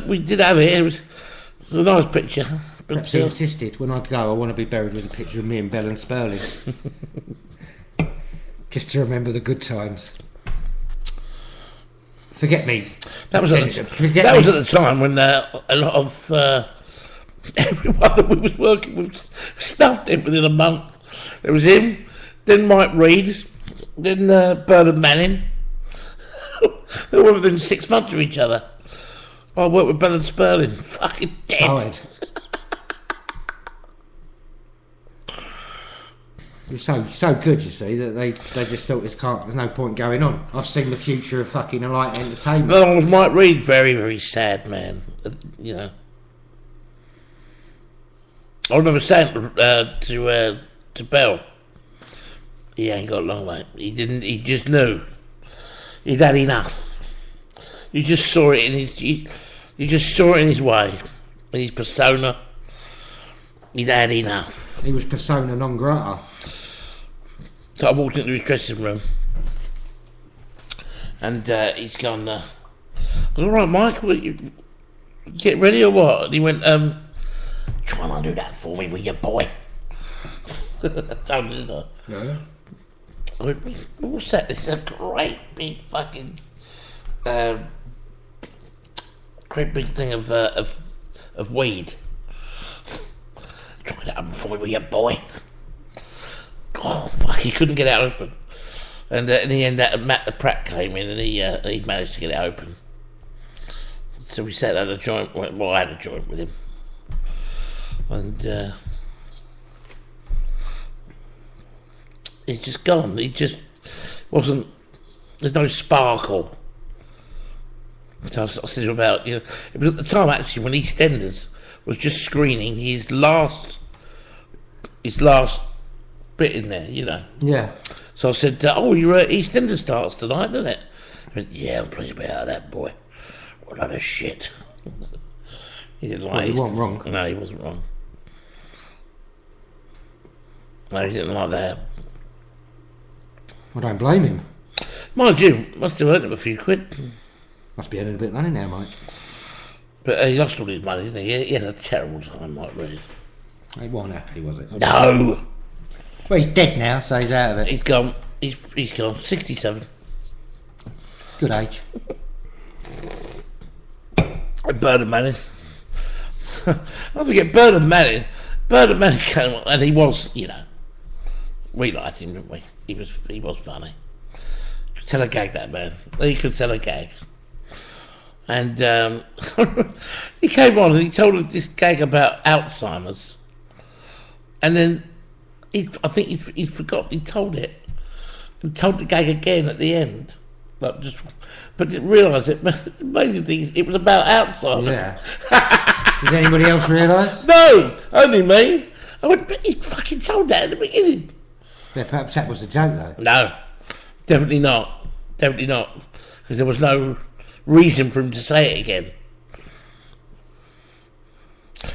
We did have it. It was a nice picture. Perhaps he insisted, when I go, I want to be buried with a picture of me and Bell and Sperling. Just to remember the good times. Forget me. That was at the time when a lot of everyone that we was working with stuffed it within a month. There was him, then Mike Reed, then Bernard Manning. They were within 6 months of each other. I worked with Bernard Sperling. Fucking dead. Howard. You're so good, you see, that they just thought there's no point going on. I've seen the future of fucking light entertainment. The other one was Mike Reed, very, very sad man. I remember saying to Bell, he ain't got long, mate. He just knew. He'd had enough. You just saw it in his way, in his persona. He'd had enough. He was persona non grata. So I walked into his dressing room, and he's gone, "All right, Mike, you get ready or what?" And he went, "Try and undo that for me, will you, boy?" Told him, didn't I? No. I went, "What's that? This is a great big fucking, great big thing of weed. Try that open for me, will you, boy?" Oh fuck! He couldn't get it open, and in the end, Matt the Pratt came in, and he managed to get it open. So we sat at a joint. Well, I had a joint with him, and he's just gone. He just wasn't. There's no sparkle. So I said to him about, it was at the time actually when EastEnders was just screening his last bit in there, Yeah. So I said, your EastEnders starts tonight, doesn't it? He went, "Yeah, I'm pleased to be out of that, boy. What other shit." He didn't like it. He wasn't wrong. No, he wasn't wrong. No, he didn't like that. I don't blame him. Mind you, must have earned him a few quid. Must be earning a bit of money now, Mike. But he lost all his money, didn't he? He had a terrible time, Mike Reed. He wasn't happy, was it? No! Well, he's dead now, so he's out of it. He's gone. He's gone. 67. Good age. Bernard Manning. Don't forget Bernard Manning. Bernard Manning came on, and he was, you know, we liked him, didn't we? He was funny. Could tell a gag, that man. He could tell a gag. And he came on and he told this gag about Alzheimer's. And then I think he forgot he told it. And told the gag again at the end. But didn't realise it. The amazing thing is, it was about Alzheimer's. Yeah. Did anybody else realise? No, only me. I went, but he fucking told that at the beginning. Yeah, perhaps that was the joke, though. No, definitely not. Definitely not. Because there was no reason for him to say it again.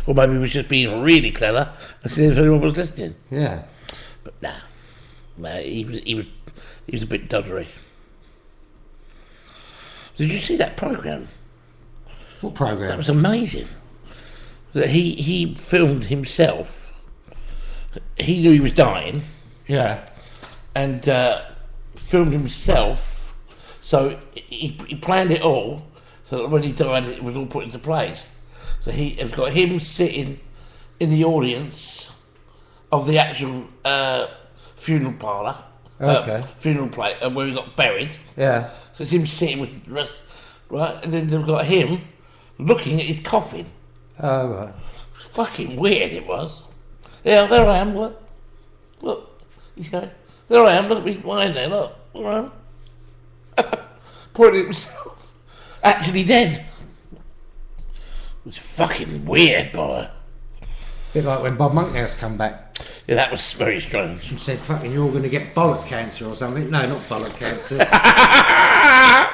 Or maybe he was just being really clever and seeing if anyone was listening. Yeah. But nah, he was a bit doddery. Did you see that programme? What programme? That was amazing. That he filmed himself. He knew he was dying. Yeah. And filmed himself. So he planned it all. So that when he died, it was all put into place. So he has got him sitting in the audience of the actual funeral parlour. Okay. Funeral plate, where he got buried. Yeah. So it's him sitting with the rest, right? And then they've got him looking at his coffin. Oh, right. Fucking weird it was. Yeah, there I am, look. Look, he's going, there I am, look at me lying there, look. All right. Pointing at himself. Actually dead. It was fucking weird, boy. Bit like when Bob Monkhouse come back. Yeah, that was very strange. He said, fucking, you're all going to get bollock cancer or something. No, not bollock cancer.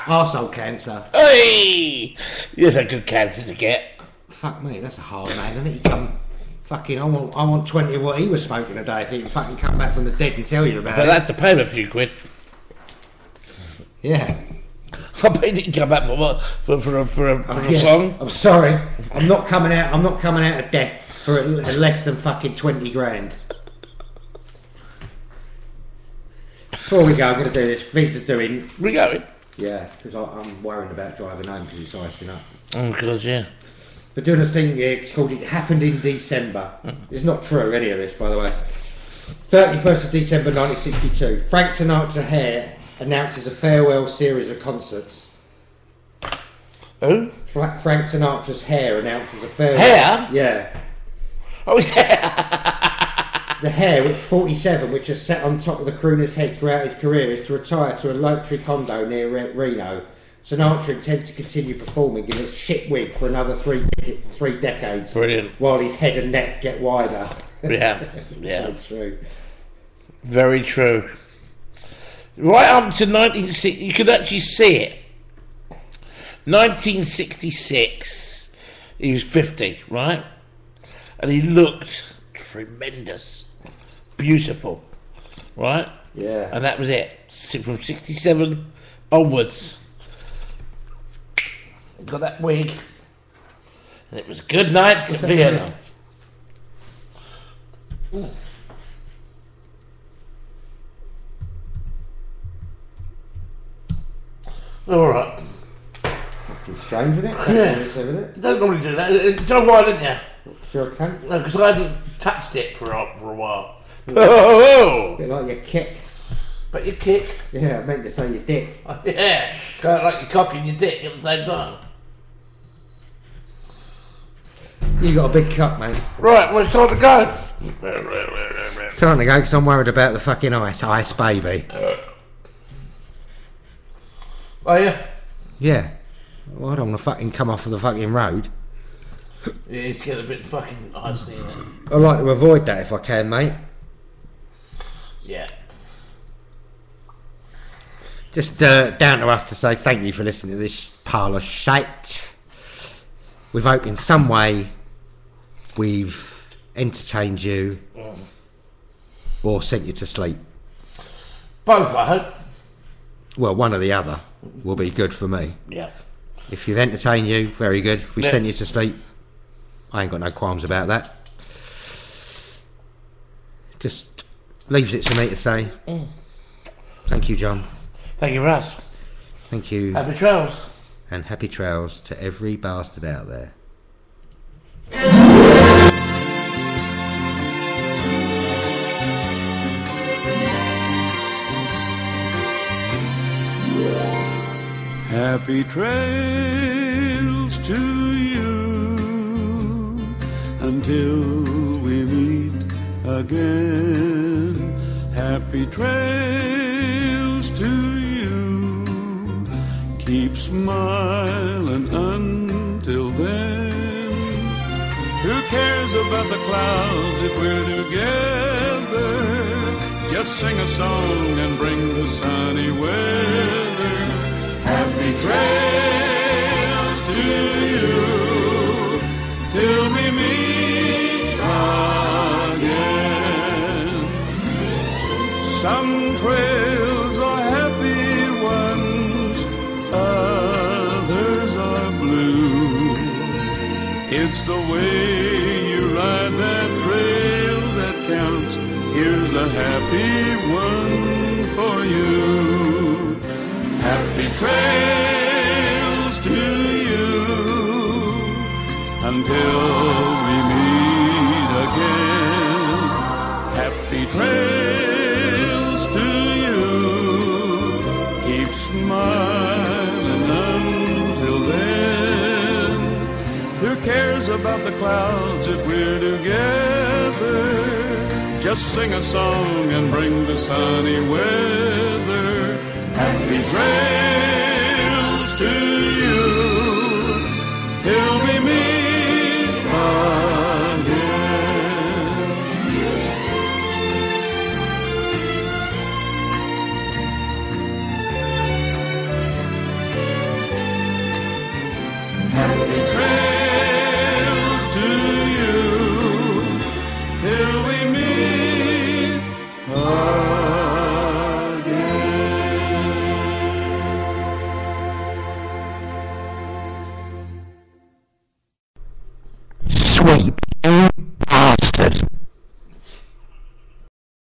Arsehole cancer. Hey! That's a good cancer to get. Fuck me, that's a hard man, isn't it? He come, fucking, I want 20 of what he was smoking a day if he can fucking come back from the dead and tell you about But it. that's to pay him a few quid. Yeah. I bet he didn't come back for a song. I'm sorry. I'm not coming out of death for less than fucking 20 grand. Before we go, I'm going to do this. Victor's doing... We going? Yeah, because I'm worrying about driving home because it's icing up. Oh, God, yeah. But doing a thing here, it's called It Happened in December. It's not true, any of this, by the way. 31st of December 1962. Frank Sinatra Hair announces a farewell series of concerts. Who? Frank Sinatra's Hair announces a farewell... Hair? Yeah. Oh, his hair! The Hair, which 47, which has sat on top of the crooner's head throughout his career, is to retire to a luxury condo near Reno. Sinatra intends to continue performing in a shit wig for another three decades. Brilliant. While his head and neck get wider. Yeah, yeah. So true. Very true. Right up to 1960, you could actually see it. 1966, he was 50, right? And he looked tremendous, beautiful, right? Yeah. And that was it. From 67 onwards. Got that wig. And it was good night to Vienna. All right. Fucking strange, isn't it? Yeah. You don't normally do that. Do you know why, didn't you? Sure can. No, because I hadn't touched it for a while. Oh! Bit like your kick. But your kick? Yeah, I meant to say your dick. Yeah, kind of like your cock and your dick at the same time. You got a big cock, mate. Right, well, it's time to go. It's time to go because I'm worried about the fucking ice baby. Are you? Yeah. Well, I don't want to fucking come off of the fucking road. Yeah, it's getting a bit fucking icy in it. I'd like to avoid that if I can, mate. Yeah. Just down to us to say thank you for listening to this pile of shite. We hope in some way we've entertained you or sent you to sleep. Both, I hope. Well, one or the other will be good for me. Yeah. If you've entertained you, very good. If we Yeah. sent you to sleep, I ain't got no qualms about that. Just leaves it to me to say thank you, John. Thank you, Russ. Thank you. Happy trails. And happy trails to every bastard out there. Happy trails to you until we meet again. Happy trails to you. Keep smiling until then. Who cares about the clouds if we're together? Just sing a song and bring the sunny weather. Happy trails to you till we meet again. Some trails are happy ones, others are blue. It's the way you ride that trail that counts. Here's a happy one for you. Happy trails to you until we meet again. Happy trails to you. Keep smiling until then. Who cares about the clouds if we're together? Just sing a song and bring the sunny weather. Happy trails to you till we meet again. Happy trails to you till we meet again. Sweep, you bastard.